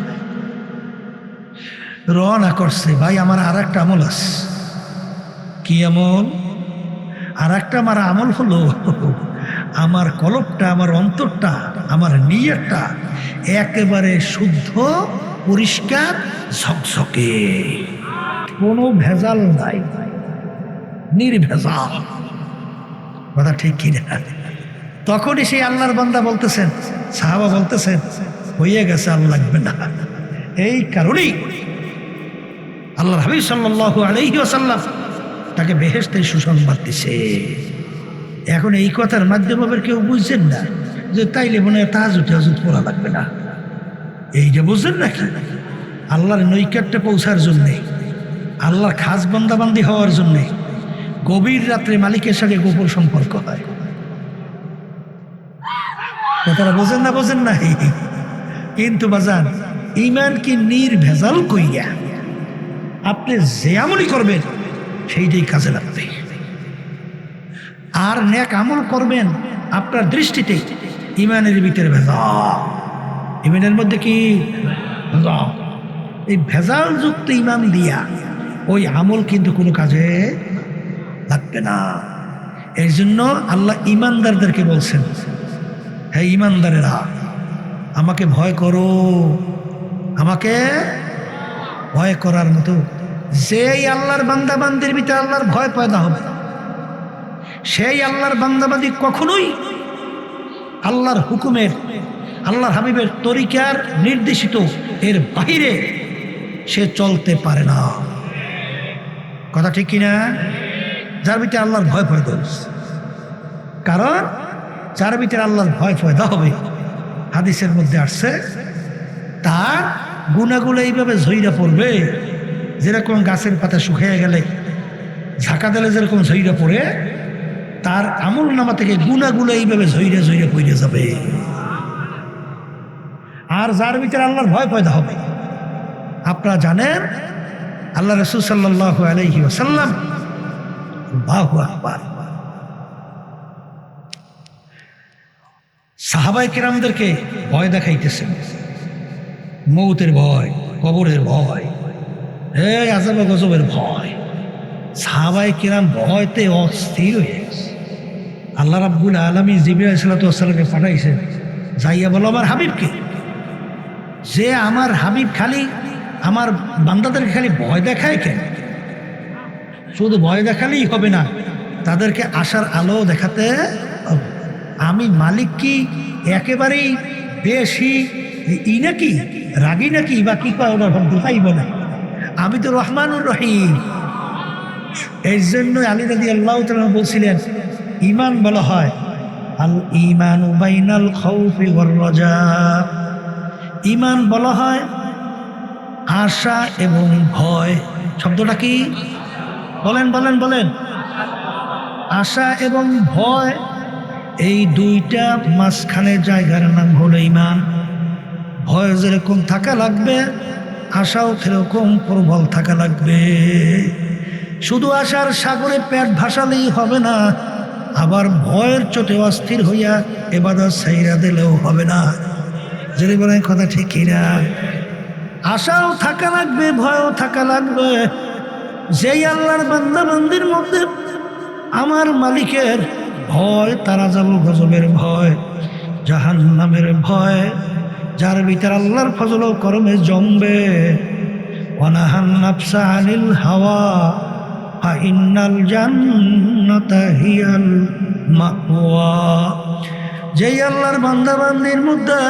রওনা করছে, ভাই আমার আর একটা আমল আছে। কি আমল? আর একটা আমার আমল হলো, আমার কলবটা, আমার অন্তরটা, আমার নিয়তটা একেবারে শুদ্ধ, পরিষ্কার, ঝকঝকে, কোনো ভেজাল নাই, নির্ভেজাল। কথা ঠিক কিনা? তখনই সেই আল্লাহর বান্দা বলতেছেন, সাহাবা বলতেছেন, হয়ে গেছে, আর লাগবে না। এই কারণেই আল্লাহর হাবিব সাল্লাল্লাহু আলাইহি ওয়াসাল্লাম তাকে বেহেশতের সুসংবাদ দিছে। এখন এই কথার মাধ্যমে আবার কেউ বুঝছেন না যে তাইলে মনে হয় তাহাজ্জুদ পড়া লাগবে না, এই যে বুঝছেন নাকি? আল্লাহর নৈকট্যে পৌঁছার জন্যে, আল্লাহর খাস বান্দাবান্দি হওয়ার জন্যে গভীর রাত্রে মালিকের সাথে গোপন সম্পর্ক হয়। কথাটা বোঝেন না? বোঝেন না? কিন্তু বাজান, ঈমান কি নির্ভেজাল কইয়া আপনি যে আমলই করবেন সেইটাই কাজে লাগবে। আর নেক আমল করবেন, আপনার দৃষ্টিতে ঈমানের ভিতরে ভেজাল, ঈমানের মধ্যে কি ভেজাল, এই ভেজাল যুক্ত ঈমান দিয়া ওই আমল কিন্তু কোনো কাজে লাগবে না। এই জন্য আল্লাহ ঈমানদারদেরকে বলছেন, হে ঈমানদারেরা, আমাকে ভয় করো। আমাকে ভয় করার মতো যেই আল্লাহর বান্দাবান্দির ভিতরে আল্লাহর ভয় পয়দা হবে, সেই আল্লাহর বান্দাবান্দি কখনোই আল্লাহর হুকুমের, আল্লাহর হাবিবের তরিকার নির্দেশিত এর বাহিরে সে চলতে পারে না। কথা ঠিক কিনা? যার ভিতরে আল্লাহর ভয় পয়দা হচ্ছে, কারণ যার ভিতরে আল্লাহর ভয় পয়দা হবে, হাদিসের মধ্যে আসছে, তার গুনাহগুলো এইভাবে ঝইরা পড়বে, যেরকম গাছের পাতা শুকিয়ে গেলে ঝাঁকা দিলে যেরকম ঝইরা পড়ে, তার আমল নামা থেকে গুনাহগুলো এইভাবে ঝইরা ঝইরা পড়ে যাবে। আর যার ভিতরে আল্লাহর ভয় পয়দা হবে, আপনারা জানেন আল্লাহ রাসূল সাল্লাল্লাহু আলাইহি ওয়াসাল্লাম, আল্লাহু আকবার, সাহাবায়ে কেরামদেরকে ভয় দেখাইতেছেন, মৌতের ভয়, কবরের ভয়, এই আযাব গজবের ভয়। সাহাবায়ে কেরাম ভয়তে অস্থির হয়ে গেছে। আল্লাহ রাব্বুল আলামিন জিবরাইল আলাইহিস সালামকে পাঠাইছেন, যাইয়া বলো আমার হাবিবকে যে আমার হাবিব খালি আমার বান্দাদেরকে খালি ভয় দেখায় কেন? শুধু ভয় দেখালেই হবে না, তাদেরকে আশার আলো দেখাতে হবে। আমি মালিক কি একেবারেই বেশি নাকি রাগী নাকি, বা কি বুঝাইব না? আমি তো রহমানুর রহিম। এই জন্য আলী রাদিয়াল্লাহু তাআলা বলছিলেন ঈমান বলা হয় আল ঈমানু বাইনাল খাউফি ওয়ার রাজা। ঈমান বলা হয় আশা এবং ভয়। শব্দটা কি? বলেন বলেন বলেন। আশা এবং ভয়, এই দুইটা মাঝখানে জায়গার নাম হলো ঈমান। ভয় যেরকম থাকা লাগবে, আশাও সেরকম প্রবল থাকা লাগবে। শুধু আশার সাগরে পেট ভাসালেই হবে না, আবার ভয়ের চোটে অস্থির হইয়া ইবাদত ছাইরা দিলেও হবে না। যদি বলেন কথা ঠিক কিনা? আশাও থাকা লাগবে, ভয়ও থাকা লাগবে। যেই আল্লাহর বান্দা বান্দির মধ্যে আমার মালিকের ভয়, তারা যাব গজবের ভয়, জাহান্নামের ভয়, যার ভিতর আল্লাহর ফজল ও করমে জমবে। ওয়ানাহান নাফসা আনিল হাওয়া ফা ইন্নাল জান্নাতা হিয়াল মাওয়া। যেই আল্লাহর বান্দা বান্দির মধ্যে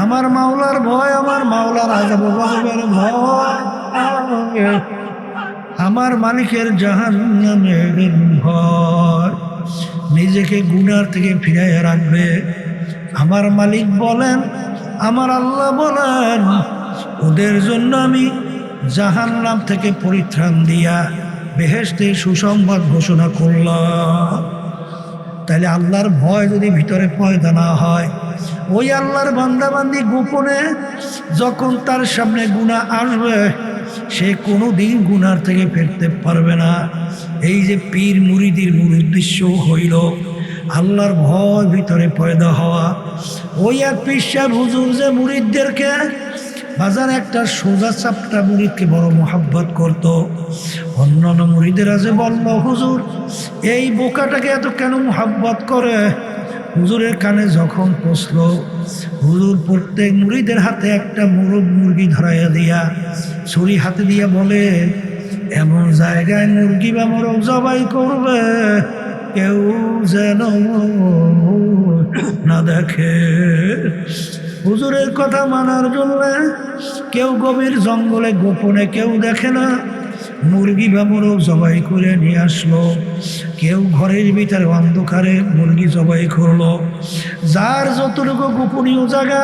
আমার মাওলার ভয়, আমার মাওলার আযাব গজবের ভয়, আমার মালিকের জাহান্নামের ভয়, নিজেকে গুনার থেকে ফিরাইয়া রাখবে। আমার মালিক বলেন, আমার আল্লাহ বলেন, ওদের জন্য আমি জাহান্নাম থেকে পরিত্রাণ দিয়া বেহেশতের সুসংবাদ ঘোষণা করলাম। তাহলে আল্লাহর ভয় যদি ভিতরে পয়দা না হয়, ওই আল্লাহর বান্দাবান্দি গোপনে যখন তার সামনে গুনাহ আসবে, সে কোনোদিন গুনার থেকে ফিরতে পারবে না। এই যে পীর মুরিদির মূল উদ্দেশ্য হইল আল্লাহর ভয় ভিতরে পয়দা হওয়া। ওই এক পীর সাহেব হুজুর যে মুরিদদেরকে বাজার একটা সোজা চাপটা মুরিদকে বড় মোহাব্বত করত, অন্যান্য মুরিদেরা যে বলল হুজুর এই বোকাটাকে এত কেন মোহাব্বত করে, হুজুরের কানে যখন পৌঁছল, হুজুর প্রত্যেক মুরিদের হাতে একটা মোরগ মুরগি ধরাইয়া দিয়া ছুরি হাতে দিয়া বলে, এমন জায়গায় মুরগি বা মোরগ জবাই করবে কেউ যেন না দেখে। হুজুরের কথা মানার জন্য কেউ গভীর জঙ্গলে গোপনে, কেউ দেখে না, মুরগি বা মোরগ জবাই করে নিয়ে আসলো। কেউ ঘরের ভিতরে অন্ধকারে মুরগি জবাই করলো। যার যতটুকু গোপনীয় জায়গা,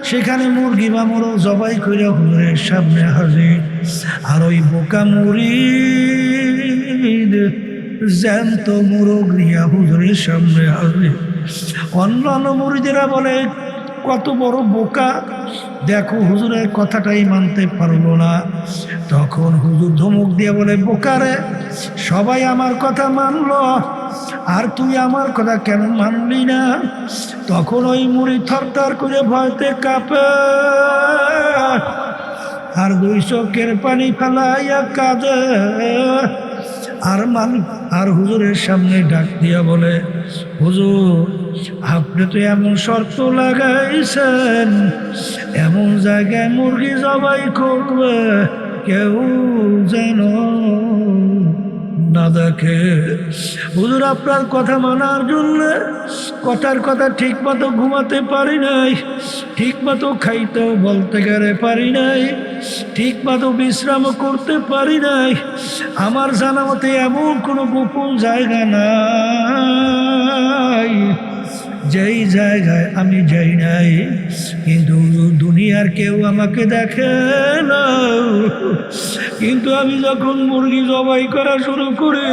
সেখানে মুরগি বা মোরগ জবাই করে হুজুরের সামনে হাজির। আর ওই বোকা মুরিদ জ্যান্ত মোরগ নিয়ে হুজুরের সামনে হাজির। অন্যান্য মুরিদেরা বলে কত বড় বোকা, দেখো হুজুরের কথাটাই মানতে পারলো না। তখন হুজুর ধমক দিয়ে বলে, বোকারে, সবাই আমার কথা মানলো, আর তুই আমার কথা কেন মানলি না? তখন ওই মুড়ি থরথর করে ভয়তে কাঁপে, আর দুই চোখের পানি ফেলাইয়া কাঁদে। আর হুজুরের সামনে ডাক দিয়া বলে, হুজুর আপনি তো এমন শর্ত লাগাইছেন, এমন জায়গায় মুরগি জবাই করবে কেউ যেন না দেখে। হুজুর আপনার কথা মানার জন্য কথার কথা ঠিক মতো ঘুমাতে পারি নাই, ঠিক মতো খাইতেও বলতে গেলে পারি নাই, ঠিক মতো বিশ্রামও করতে পারি নাই। আমার জানা মতে এমন কোনো গোপন জায়গা নাই যেই জায়গায় আমি যাই নাই, কিন্তু দুনিয়ার কেউ আমাকে দেখে না। কিন্তু আমি যখন মুরগি জবাই করা শুরু করি,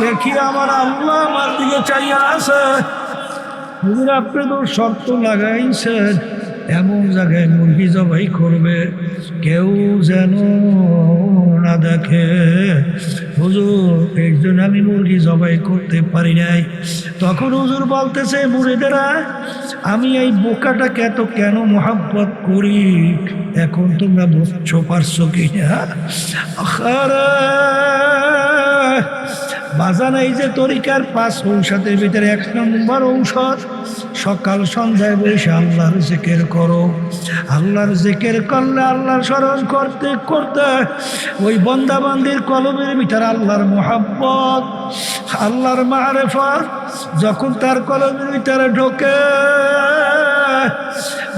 দেখি আমার আল্লাহ আমার দিকে চাইয়া আছে। হুজুর আপনি তো শর্ত লাগাইছেন, এমন জায়গায় মুরগি জবাই করবে কেউ যেন না দেখে। হুজুর এর জন্য আমি মুরগি জবাই করতে পারি নাই। তখন হুজুর বলতেছে, মুরিদেরা আমি এই বোকাটাকে এত কেন মোহাব্বত করি, এখন তোমরা বুঝছো পারছো কিনা? আরে বাজান, এই যে তরিকার 5 ঔষধের ভিতরে 1 নম্বর ঔষধ, সকাল সন্ধ্যায় বসে আল্লাহর জিকির করো। আল্লাহর জিকির করলে, আল্লাহর স্মরণ করতে করতে ওই বান্দাবান্দির কলবের ভিতরে আল্লাহর মোহাব্বত, আল্লাহর মারিফত যখন তার কলবের ভিতরে ঢোকে,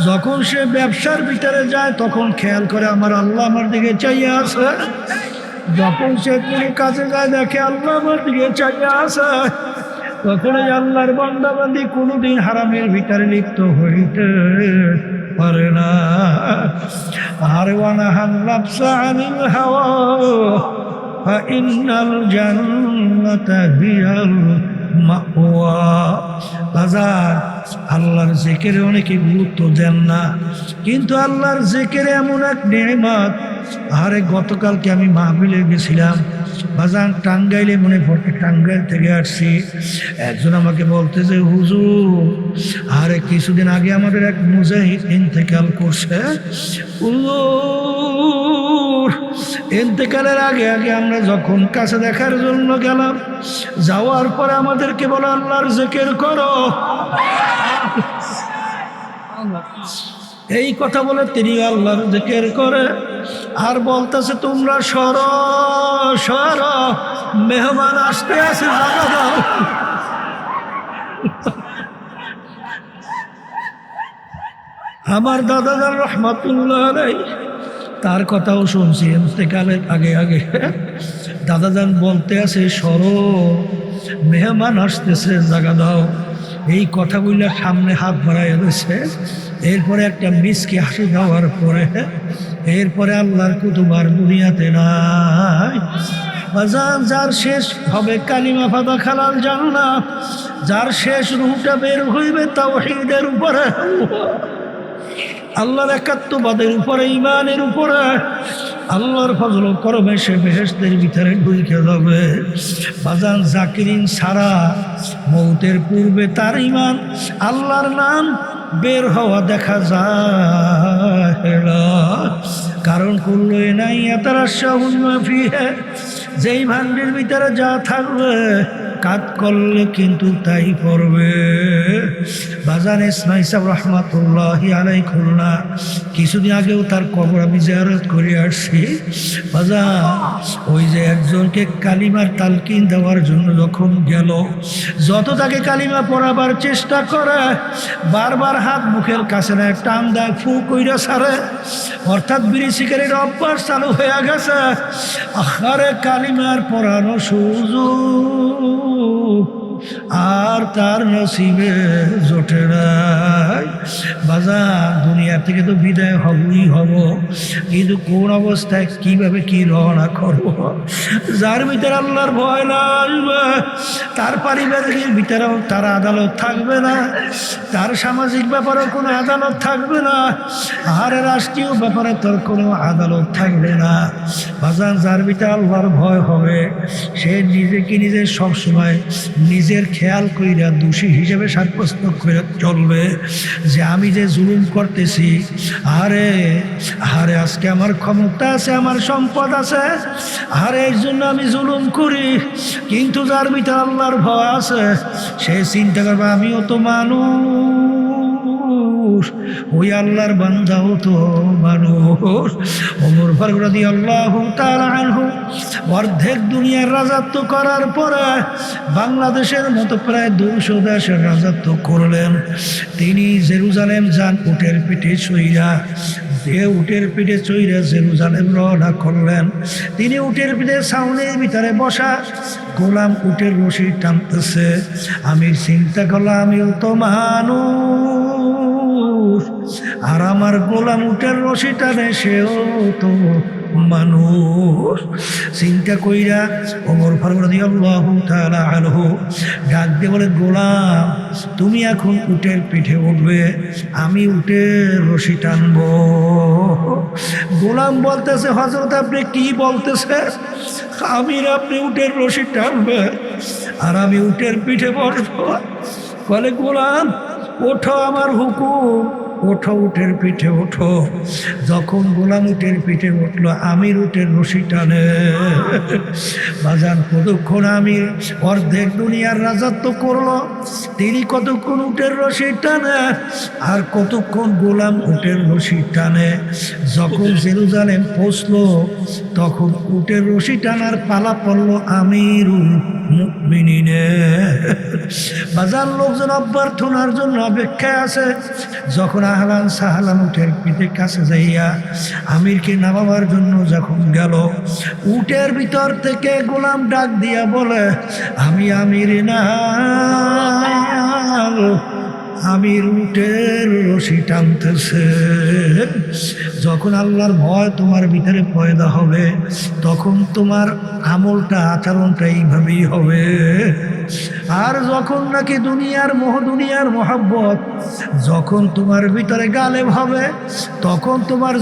যখন সে ব্যবসার ভিতরে যায় তখন খেয়াল করে আমার আল্লাহ আমার দিকে চাইয়ে আছে। যখন সে কোনো কাজে যায় দেখে আল্লাহ আমার দিকে চাইয়ে আছে, তখন এই আল্লাহর বান্দাবান্দি কোনোদিন হারামের ভিতরে লিপ্ত হইতে পারে না। আর ওয়ানাহান নাফসা আনিল হাওয়া ফাইন্নাল জান্নাতা হিয়াল মাওয়া। বাজার, আল্লাহর জিকিরে অনেকে গুরুত্ব দেন না, কিন্তু আল্লাহর জিকিরে এমন এক নেয়ামত। আরে গতকালকে আমি মাহফিলে গেছিলাম বাজান, টাঙ্গাইলে মনে পড়ে, টাঙ্গাইল থেকে আসছি। একজন আমাকে বলতেছে, হুজুর আরে কিছুদিন আগে আমাদের এক মুজাহিদ ইন্তেকাল করছে। ইন্তেকালের আগে আগে আমরা যখন কাছে দেখার জন্য গেলাম, যাওয়ার পরে আমাদেরকে বলে আল্লাহর জিকির করো। এই কথা বলে তিনি আল্লাহর জিকির করে আর বলতেছে, তোমরা সর সর, মেহমান আসতে আছে, জায়গা দাও। আমার দাদাজান রহমাতুল্লাহ আলাইহি, তার কথাও শুনছি ইন্তেকালের আগে আগে। দাদাজান বলতে আছে, সরো, মেহমান আসতেছে, জায়গা দাও। এই কথা বললে সামনে হাত বাড়াই রয়েছে। এরপরে একটা মিসকে হাসি দেওয়ার পরে এরপরে আল্লাহর কুতুবার দুনিয়াতে নাই। বাজান, যার শেষ হবে কালিমা ফাদা খালাল জান্নাত, যার শেষ রূহটা বের হইবে তাওহীদের উপরে, আল্লাহর একাত্মবাদের উপরে, ইমানের উপরে, আল্লাহর ফজল করবে, সে বেহেশতের ভিতরে ঢুকে যাবে। বাজান, জাকিরিন সারা মৌতের পূর্বে তার ইমান, আল্লাহর নাম বের হওয়া দেখা যায় না। কারণ কুল্লু ইনাইয়াতার শাহুন ফিহে, যেই ভান্ডের ভিতরে যা থাকবে কাজ করলে কিন্তু তাই পড়বে। বাজান, ইসমাইল সাহেব রহমাতুল্লাহি আলাইহি খুলনা, কিছুদিন আগেও তার কবর আমি জিয়ারত করে আসছি। বাজান, ওই যে একজনকে কালিমার তালকিন দেওয়ার জন্য যখন গেল, যত তাকে কালিমা পড়াবার চেষ্টা করে, বারবার হাত মুখের কাছে না টান দেয়, ফু কইরা ছাড়ে, অর্থাৎ বিড়ি সিগারেট অভ্যাস চালু হয়ে গেছে। আরে কালিমার পড়ানো সুযোগ আর তার নসিবে জোটে নাই। বাজার, দুনিয়া থেকে তো বিদায় হবই হব, কিন্তু কোন অবস্থায় কিভাবে কি রওনা করব? যার ভিতরে আল্লাহর ভয় না আসবে, তার পারিবারিক ভিতরেও তার আদালত থাকবে না, তার সামাজিক ব্যাপারেও কোনো আদালত থাকবে না, আর রাষ্ট্রীয় ব্যাপারে তোর কোনো আদালত থাকবে না। বাজার, যার ভিতরে আল্লাহর ভয় হবে, সে নিজেকে নিজে সবসময় নিজের খেয়াল কইরা দোষী হিসেবে সাব্যস্ত করে চলবে যে আমি যে জুলুম করতেছি, আরে আরে আজকে আমার ক্ষমতা আছে, আমার সম্পদ আছে, আরে এই জন্য আমি জুলুম করি। কিন্তু যার ভিতরে আল্লাহর ভয় আছে, সে চিন্তা করবে আমিও তো মানুষ, ওই আল্লাহর বান্দাও তো মানুষ। ওমর ফারুক রাদিয়াল্লাহু তাআলা আনহু অর্ধেক দুনিয়ার রাজত্ব করার পরে বাংলাদেশের মতো প্রায় 200 দেশের রাজত্ব করলেন। তিনি জেরুজালেম যান উটের পিঠে চইরা, উটের পিঠে চইরা জেরুজালেম রওনা করলেন। তিনি উটের পিঠে ছাউনির ভিতরে বসা, গোলাম উটের রশি টানতেছে। আমি চিন্তা করলাম আমিও তো মানুষ, আর আমার গোলাম উটের রশি টানে, সেও তো মানুষ। চিন্তা কইরা ওমর ফারুক রাদিয়াল্লাহু তাআলা আনহু ডাক দিয়ে বলে, গোলাম তুমি এখন উটের পিঠে উঠবে, আমি উটের রশি টানবো। গোলাম বলতেছে, হযরত আপনি কি বলতেছে? আমি আপনি উটের রশি টানবে আর আমি উটের পিঠে বসবো? বলে, গোলাম ওঠো আমার হুকুম, ওঠো উটের পিঠে ওঠো। যখন গোলাম উটের পিঠে উঠলো, আমির উটের রশি টানে। বাজান কতক্ষণ আমির অর্ধেক দুনিয়ার রাজত্ব করলো, তিনি কতক্ষণ উটের রশি টানে, আর কতক্ষণ গোলাম উটের রশি টানে। যখন জেরুজালেম পৌঁছলো, তখন উটের রশি টানার পালা পড়লো আমিরুল মুমিনিনের। বাজার লোকজন অভ্যর্থনার জন্য অপেক্ষায় আছে। যখন আহলান সাহলান উটের পিঠে কাছে যাইয়া আমিরকে নামাবার জন্য যখন গেল, উটের ভিতর থেকে গোলাম ডাক দিয়া বলে, আমি আমির না, আমির উটের রশি টানতেছে। যখন আল্লাহর ভয় তোমার ভিতরে পয়দা হবে, তখন তোমার আমলটা আচরণটা এইভাবেই হবে। আর যখন নাকি দুনিয়ার মহাব্বত যখন তোমার ভিতরে গালেব হবে, তখন তোমার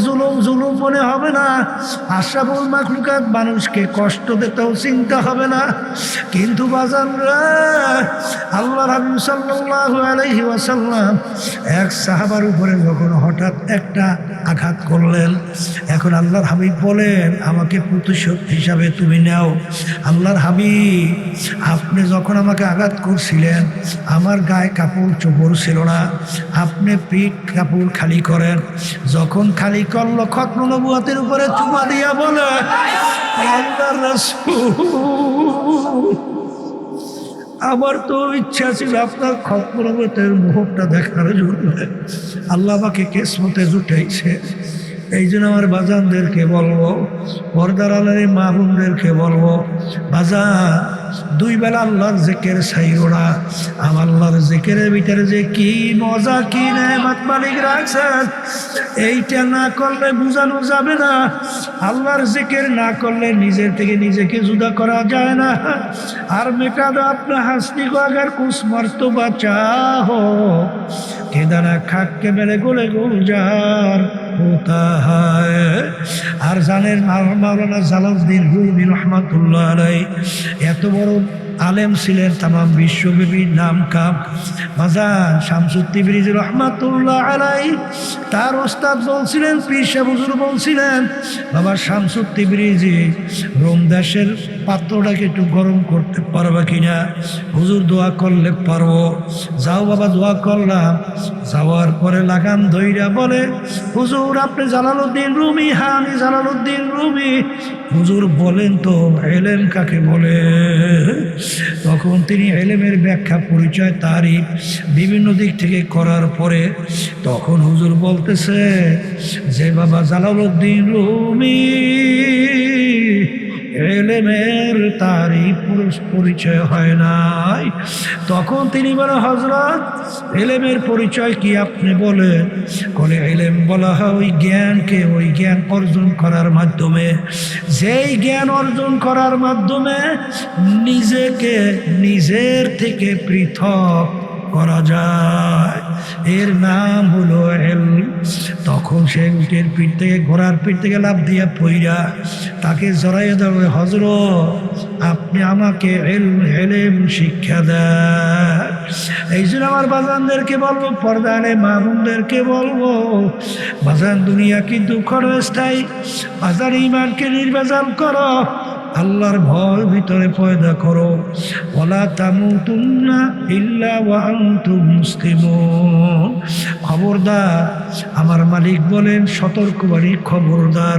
জুলুম মনে হবে না। আশরাফুল মাখলুকাত মানুষকে কষ্ট দিতেও চিন্তা হবে না। কিন্তু বাজানরা, আল্লাহর হাবিব সাল্লাল্লাহু আলাইহি ওয়াসাল্লাম এক সাহাবার উপরে যখন হঠাৎ একটা আঘাত করলেন, এখন আল্লাহর হাবিব বলেন, আমাকে প্রতিশোধ হিসাবে তুমি নাও। আল্লাহর হাবিব, আপনি যখন আমাকে আঘাত করছিলেন, আমার গায়ে কাপড় চোপড় ছিল না, আপনি পিঠ কাপড় খালি করেন। যখন খালি করলো, খতম নবুয়তের উপরে চুমা দিয়া বলে, আল্লাহর রাসূল, আমার তো ইচ্ছা ছিল আপনার খতম নবুয়তের মুখটা দেখার জন্য, আল্লাহ আমাকে কিসমতে জুটাইছে। এই জন্য আমার বাজানদেরকে বলবো, পর্দার আলারে মা বোনদেরকে বলবো, বাজান দুই বেলা আল্লাহর জিকির ছাইরো না। আমার আল্লাহর জিকিরের ভিতরে যে কি মজা, কি নেয়ামত মালিক রাখছেন, এইটা না করলে বোঝানো যাবে না। আল্লাহর জিকির না করলে নিজের থেকে নিজেকে জুদা করা যায় না। আর মেটা দো আপনা হাসনি কো আগার কুছ মর্তবা চাহো, কেদারা খাককে মেরে গোলে গুলজার होता है। আর জানেন মাওলানা জালালউদ্দিন রুমি রহমাতুল্লাহ আলাইহি এত বড় আলেম ছিলেন, তামাম বিশ্বব্যাপী নাম কাম। বাজান শামসুদ তিবরিজি রহমাতুল্লাহ আলাইহি তার ওস্তাদ বলছিলেন, পীর সাহেব হুজুর বলছিলেন, বাবা শামসুদ তিবরিজি, রোম দেশের পাত্রটাকে একটু গরম করতে পারবা কিনা? হুজুর দোয়া করলে পারবো। যাও বাবা, দোয়া করলাম। যাওয়ার পরে লাগাম ধইরা বলে, হুজুর আপনি জালালউদ্দিন রুমি? হ্যাঁ আমি জালালউদ্দিন রুমি। হুজুর বলেন তো এলেম কাকে বলে? তখন তিনি এলেমের ব্যাখ্যা, পরিচয়, তারিফ বিভিন্ন দিক থেকে করার পরে তখন হুজুর বলতেছে যে, বাবা জালালউদ্দিন রুমি এলেমের তারিফ পরিচয় হয় নাই। তখন তিনি বলে, হযরত এলেমের পরিচয় কি আপনি বলেন? বলে, এলেম বলা হয় ওই জ্ঞানকে, ওই জ্ঞান অর্জন করার মাধ্যমে, যেই জ্ঞান অর্জন করার মাধ্যমে নিজেকে নিজের থেকে পৃথক করা যায়, এর নাম হলো ইলম। তখন সে উটের পিঠ থেকে, ঘোড়ার পিঠ থেকে লাফ দিয়া পইরা তাকে জড়াইয়া দেবে, হযরত আপনি আমাকে ইলম শিক্ষা দেন। এই জন্য আমার বাজানদেরকে বলবো, পর্দারে মা বোনদেরকে বলবো, বাজান দুনিয়া কিন্তু ক্ষণস্থায়ী। বাজার ঈমানকে নির্বাচন করো, আল্লাহর ভয় ভিতরে পয়দা করো। ওয়ালা তামুতুন্না ইল্লা ওয়া আনতুম মুসলিমুন। খবরদার, আমার মালিক বলেন, সতর্কবাণী, খবরদার,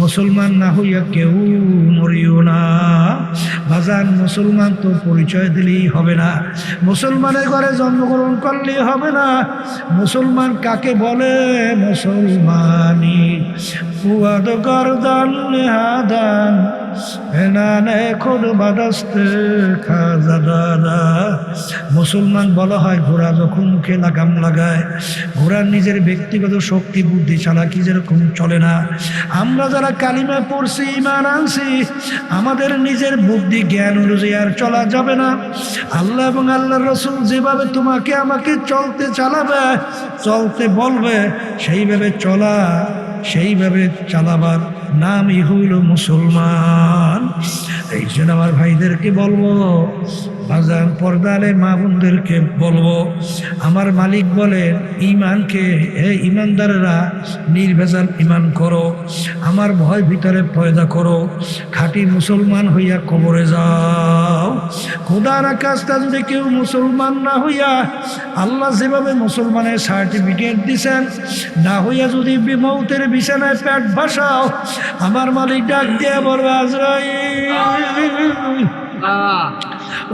মুসলমান না হইয়া কেউ মরিও না। বাজান মুসলমান তো পরিচয় দিলেই হবে না, মুসলমানের ঘরে জন্মগ্রহণ করলেই হবে না। মুসলমান কাকে বলে? মুসলমানি ফুয়াদ গর্দান নেহাদান এনানে খুদ বাদাস্তে খাজা দাদা। মুসলমান বলা হয় ঘোড়া যখন মুখে লাগাম লাগায়, ঘোড়ার নিজের ব্যক্তিগত শক্তি বুদ্ধি চালাকি যেরকম চলে না। আমরা যারা কালিমা পড়ছি, ঈমান আনছি, আমাদের নিজের বুদ্ধি জ্ঞান অনুযায়ী আর চলা যাবে না। আল্লাহ এবং আল্লাহর রাসূল যেভাবে তোমাকে আমাকে চলতে চালাবে, চলতে বলবে, সেইভাবে চলা, সেইভাবে চালাবার নামই হইল মুসলমান। এই জন্য আমার ভাইদেরকে বলবো, বাজান পর্দালে মা বোনদেরকে বলবো, আমার মালিক বলেন ঈমানকে, হে ঈমানদাররা নির্ভেজাল ঈমান করো, আমার ভয় ভিতরে পয়দা করো, খাঁটি মুসলমান হইয়া কবরে যাও। খোদার কাজটা যদি কেউ মুসলমান না হইয়া, আল্লাহ যেভাবে মুসলমানের সার্টিফিকেট দিছেন, না হইয়া যদি মৌতের বিছানায় পেট ভাসাও, আমার মালিক ডাক দিয়ে বলবে আজরাইল,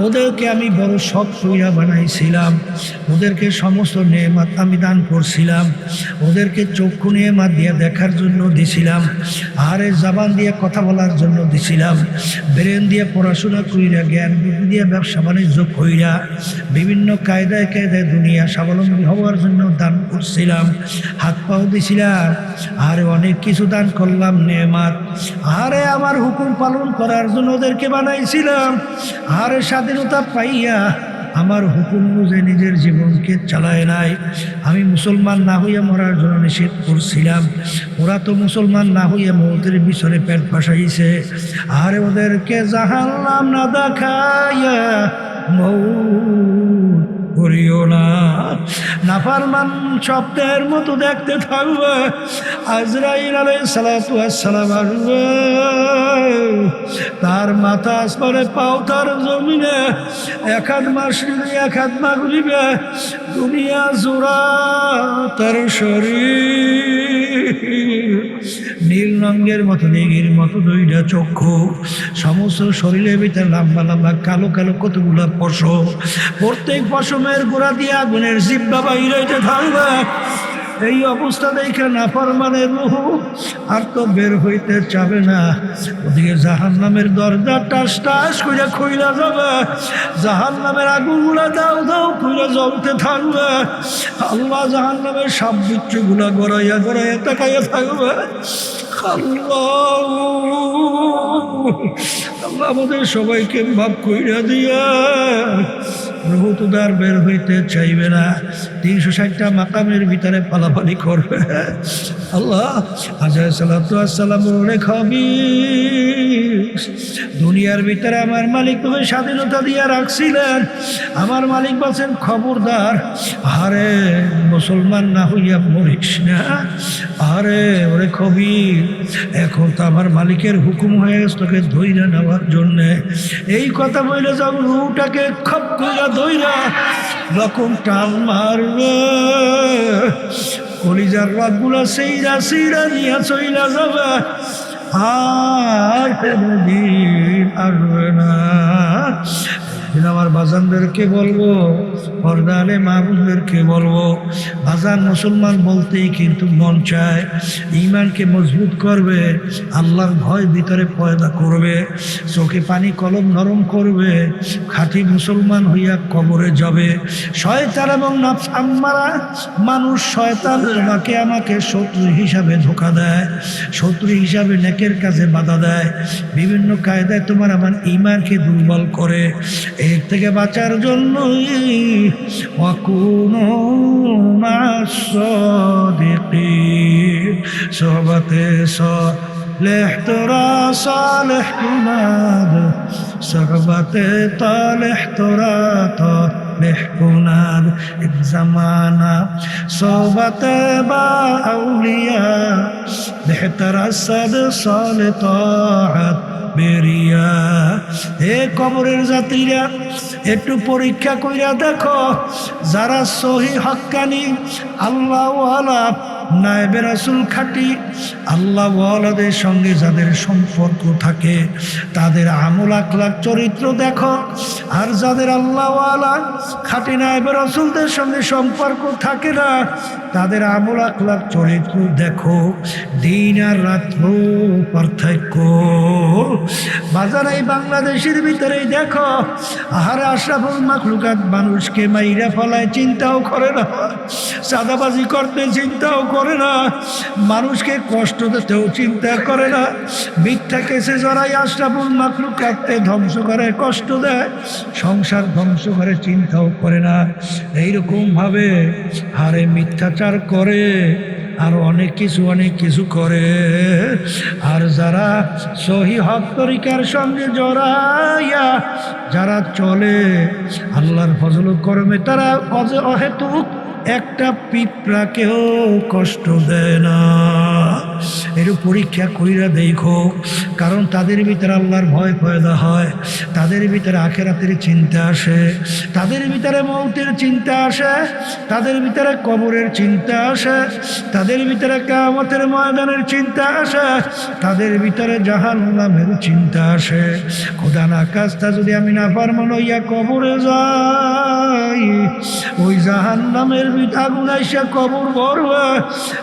ওদেরকে আমি বড় সৎ কইরা বানাইছিলাম, ওদেরকে সমস্ত নেয়ামত আমি দান করছিলাম, ওদেরকে চক্ষু নেয়ামত দিয়ে দেখার জন্য দিছিলাম, আরে জবান দিয়ে কথা বলার জন্য দিছিলাম, ব্রেন দিয়ে পড়াশোনা কইরা, জ্ঞান বুদ্ধি দিয়ে ব্যবসা বাণিজ্য কইরা, বিভিন্ন কায়দায় কায়দায় দুনিয়া স্বাবলম্বী হওয়ার জন্য দান করছিলাম, হাত পাও দিছিলাম, আরে অনেক কিছু দান করলাম নেয়ামত, আরে আমার হুকুম পালন করার জন্য ওদেরকে বানাইছিলাম, আরে স্বাধীনতা পাইয়া আমার হুকুম অনুযায়ী নিজের জীবনকে চালায় নাই। আমি মুসলমান না হইয়া মরার জন্য নিষেধ করছিলাম, ওরা তো মুসলমান না হইয়া মৌতের বিছরে পেট ভাসাইছে, আরে ওদেরকে জাহান্নাম না দেখাইয়া মৌত করিও না। নাফরমান শব্দের মতো দেখতে থাকবে, আজরাইল আলাইহিস সালাতু ওয়াস সালাম আসবে, তার মাথা আসমানে, পাও তার জমিনে, এক হাত মাশরিকে এক হাত মাগরিবে, দুনিয়া জোড়া তার শরীর, নীল রঙের মতো দিঘির মতো দুইটা চক্ষু, সমস্ত শরীরের ভিতরে লম্বা লম্বা কালো কালো কতগুলা পশম, প্রত্যেক পশমের গোড়া দিয়ে আগুনের জিহ্বা বাইর হইতে থাকবে। এই অবস্থা দেখে নাফরমানের রূহ আর তো বের হইতে চাবে না, ওদিকে জাহান্নামের দরজা টাস টাস কইরা খুইলা যাবে, জাহান্নামের আগুনগুলা দাও দাও কইরা জ্বলতে থাকবে, আল্লাহ জাহান্নামের সাপ বিচ্ছুগুলা গড়াইয়া গড়াইয়া তাকাইয়া থাকবে। আল্লাহ আল্লাহ আমাদের সবাইকে মাফ কইরা দিয়া, রূহ তো আর বের হইতে চাইবে না, 360টা মাকামের ভিতরে পালাপালি করবে। আল্লাহ আলাইহিস সালাতু ওয়াস সালাম খাবি, দুনিয়ার ভিতরে আমার মালিক তুমি স্বাধীনতা দিয়ে রাখছিলেন, আমার মালিক বলছেন খবরদার, আরে মুসলমান না হইয়া মরিস না, আরে ওরে কবি, এখন তো আমার মালিকের হুকুম হয়ে গেছে তোকে ধইরা নেওয়ার জন্যে। এই কথা বলে যখন রুটাকে খপ কইরা ধইরা রকম টান মারবে, কলিজার রাতগুলা সেইরা সেইরা নিয়ে চইলা যাবে, আর কোনদিন আসবে না। আমার বাজানদেরকে বলবো, পর্দালে মা বোনদেরকে বলবো, বাজান মুসলমান বলতেই কিন্তু মন চায়, ঈমানকে মজবুত করবে, আল্লাহর ভয় ভিতরে পয়দা করবে, চোখে পানি কলম নরম করবে, খাঁটি মুসলমান হইয়া কবরে যাবে। শয়তান এবং নফস আম্মারা, মানুষ শয়তান তোমাকে আমাকে শত্রু হিসাবে ধোঁকা দেয়, শত্রু হিসাবে নেকের কাজে বাধা দেয়, বিভিন্ন কায়দায় তোমার আমার ঈমানকে দুর্বল করে। এর থেকে বাঁচার জন্যই ওয়াকুনু মা'আস সাদিকিন, সোহবতে সালেহ তোরা সালেহ কুনাদ, সোহবতে তালেহ তোরা তালেহ কুনাদ, এক জামানা সোহবতে বা আউলিয়া, বেহতর আসদ সালে তাআত বেরিয়া। হে কবরের যাত্রীরা, একটু পরীক্ষা কইরা দেখো, যারা সহি হক্কানি আল্লাহ ওয়ালা নায়েবে রাসূল খাঁটি আল্লাহ ওয়ালাদের সঙ্গে যাদের সম্পর্ক থাকে, তাদের আমল আখলাক চরিত্র দেখো, আর যাদের আল্লাহ ওয়ালা খাঁটি নায়েবে রাসূলদের সঙ্গে সম্পর্ক থাকে না, তাদের আমল আখলাক চরিত্র দেখো। দিন আর রাত্র পার্থক্য। বাজার এই বাংলাদেশের ভিতরেই দেখো, আর আশরাফুল মাখলুকাত মানুষকে মাইরা ফলায় চিন্তাও করে না, চাঁদাবাজি করতে চিন্তাও করে না, মানুষকে কষ্ট দিতেও চিন্তা করে না, মিথ্যা কেসে জড়াই আশরাফুল মাখলুকাতকে ধ্বংস করে, কষ্ট দেয়, সংসার ধ্বংস করে, চিন্তাও করে না। এইরকম ভাবে হারে মিথ্যাচার করে, আর অনেক কিছু করে। আর যারা সহি হক তরিকার সঙ্গে জড়াইয়া যারা চলে আল্লাহর ফজল কর্মে, তারা অহেতুক একটা পিঁপড়াকেও কষ্ট দেয় না। এর পরীক্ষা কইরা দেখো, কারণ তাদের ভিতরে আল্লাহর ভয় পয়দা হয়, তাদের ভিতরে আখেরাতের চিন্তা আসে, তাদের ভিতরে মৌতের চিন্তা আসে, তাদের ভিতরে কবরের চিন্তা আসে, তাদের ভিতরে কিয়ামতের ময়দানের চিন্তা আসে, তাদের ভিতরে জাহান্নামের চিন্তা আসে। খোদা না কাজটা যদি আমি না ফারমান হইয়া কবরে যাই, ওই জাহান্নামের আগুন আইসা কবর ভরবে,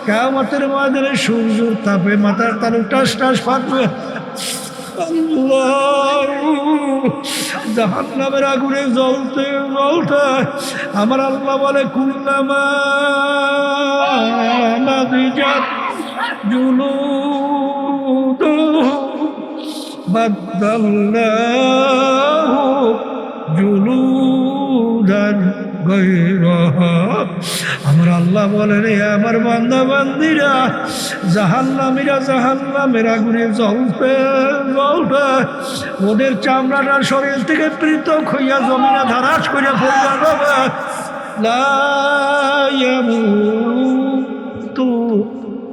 কিয়ামতের ময়দানে সূর্যের তাপে মাথার তালু টাস টাস ফাটবে। জাহান্নামের আগুনে জ্বলতে জ্বলতে আমার আল্লাহ বলে, কুল্লামা নাদিজাত জুলুদুহুম বাদদাল্লাহু জুলুদান গায়রাহা। আমার আল্লাহ বলেন, এ আমার বান্দা বান্দিরা, জাহান্নামীরা জাহান্নামের আগুনে জ্বলতে জ্বলতে ওদের চামড়াটা শরীর থেকে পৃথক হইয়া জমিনে ধারাস করিয়া পড়িয়া যাবে। লা ইয়ামুতু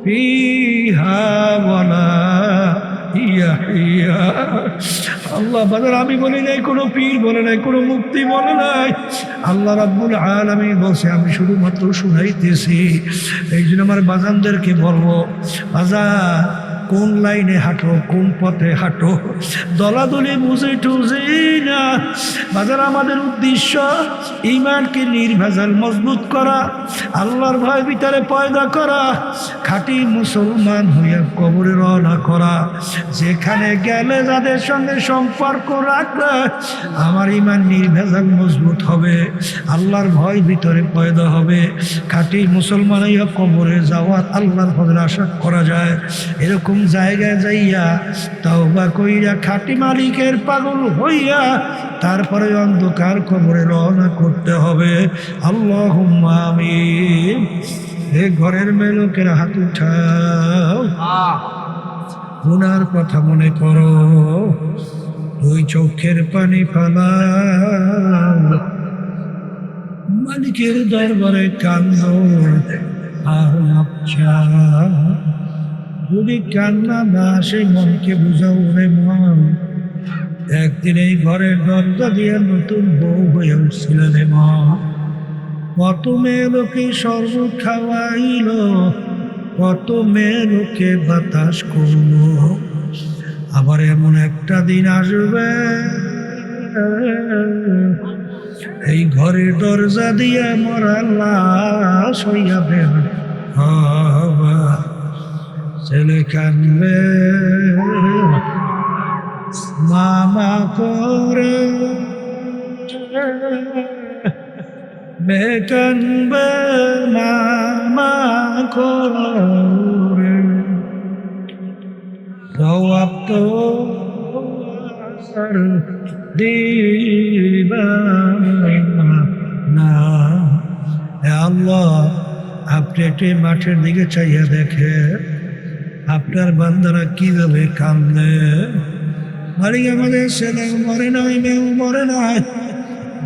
ফিহা ওয়ালা ইয়াহইয়া। আল্লাহ বাজার আমি বলি নাই, কোনো পীর বলে নাই, কোনো মুক্তি বলে নাই, আল্লাহ রাব্বুল আলামিন বলছে, আমি শুধুমাত্র শুনাইতেছি। এই জন্য আমার বাজানদেরকে বলবো, বাজান কোন লাইনে হাঁটো, কোন পথে হাঁটো, দলাদলি বুঝে টুঝি না। বাজার আমাদের উদ্দেশ্য ঈমানকে নির্ভেজাল মজবুত করা, আল্লাহর ভয় ভিতরে পয়দা করা, খাঁটি মুসলমান হইয়া কবরে রওনা করা। যেখানে গেলে যাদের সঙ্গে সম্পর্ক রাখলে আমার ঈমান নির্ভেজাল মজবুত হবে, আল্লাহর ভয় ভিতরে পয়দা হবে, খাঁটি মুসলমান হইয়া কবরে যাওয়ার আল্লাহর ফজল আশা করা যায়। এরকম জায়গায় যাইয়া তওবা কইরা খাঁটি মালিকের পাগল হইয়া তারপরে অন্ধকার কবরে রওনা করতে হবে। আল্লাহুম্মা আমিন। এ ঘরের মেয়ে লোকের হাত উঠাও, গুনার কথা মনে করো, দুই চোখের পানি ফালাও, মালিকের দরবারে কান্দো আর আচ্ছা। যদি কান্না না আসে মনকে বুঝাও, রে মন, একদিন এই ঘরের দরজা দিয়ে নতুন বউ হয়ে উঠছিল রে মন। কত মেয়ে লোকে শরবত খাওয়াইল, কত মেয়ে লোকে বাতাস করলো, আবার এমন একটা দিন আসবে এই ঘরের দরজা দিয়ে মরা লাশ হইয়া বের হবা। ছেলে কানবে মামা করে, মেয়ে কানবে মামা করে, জবাব তো দিবা না। আল্লাহ, আপনি একটি মাঠের দিকে চাইয়া দেখে আপনার বান্দারা কিভাবে কান্দে। মালিক, আমাদের ছেলে মরে নাই, মেয়েও মরে নাই,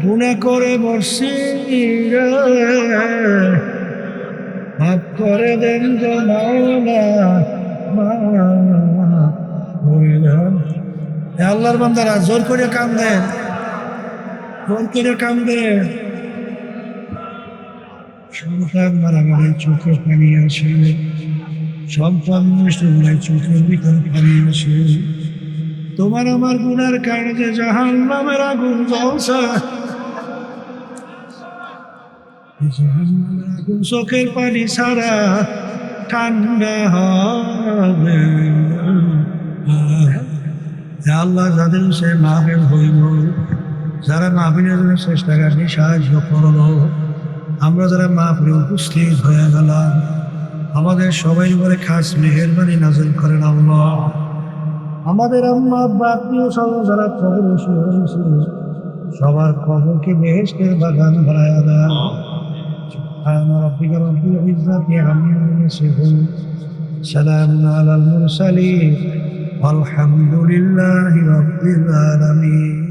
গুনাহ করে বসছি রে, মাফ করে দেন গো মাওলা, আল্লাহর বান্দারা জোর করে কান্দে, জোর করে কান্দে। সন্তান মারা গেলে চোখে পানি আসে, সন্তান নষ্ট হলে চোখের ভিতর পানি আসে। তোমার আমার গুনার কারণে যে জাহান্নামের আগুন জ্বলছে, জাহান্নামের আগুন চোখের পানি ছাড়া ঠান্ডা হবে। আল্লাহ, যাদের সে মাহফিল হইল, যারা মাহফিলের জন্য চেষ্টা করছে সাহায্য করলো, আমরা যারা মাহফিলে উপস্থিত হয়ে গেলাম, আমাদের সবাই বলে খাস মেহেরবানি নাযিল করেন আল্লাহ। আমাদের আম্মা আব্বা আত্মীয় স্বজন যারা কবরে শুয়ে সবার কবরকে বেহেশতের বাগান বানায়া দেন। سبحان ربك رب العزة عما يصفون سلام على المرسلين والحمد لله رب العالمين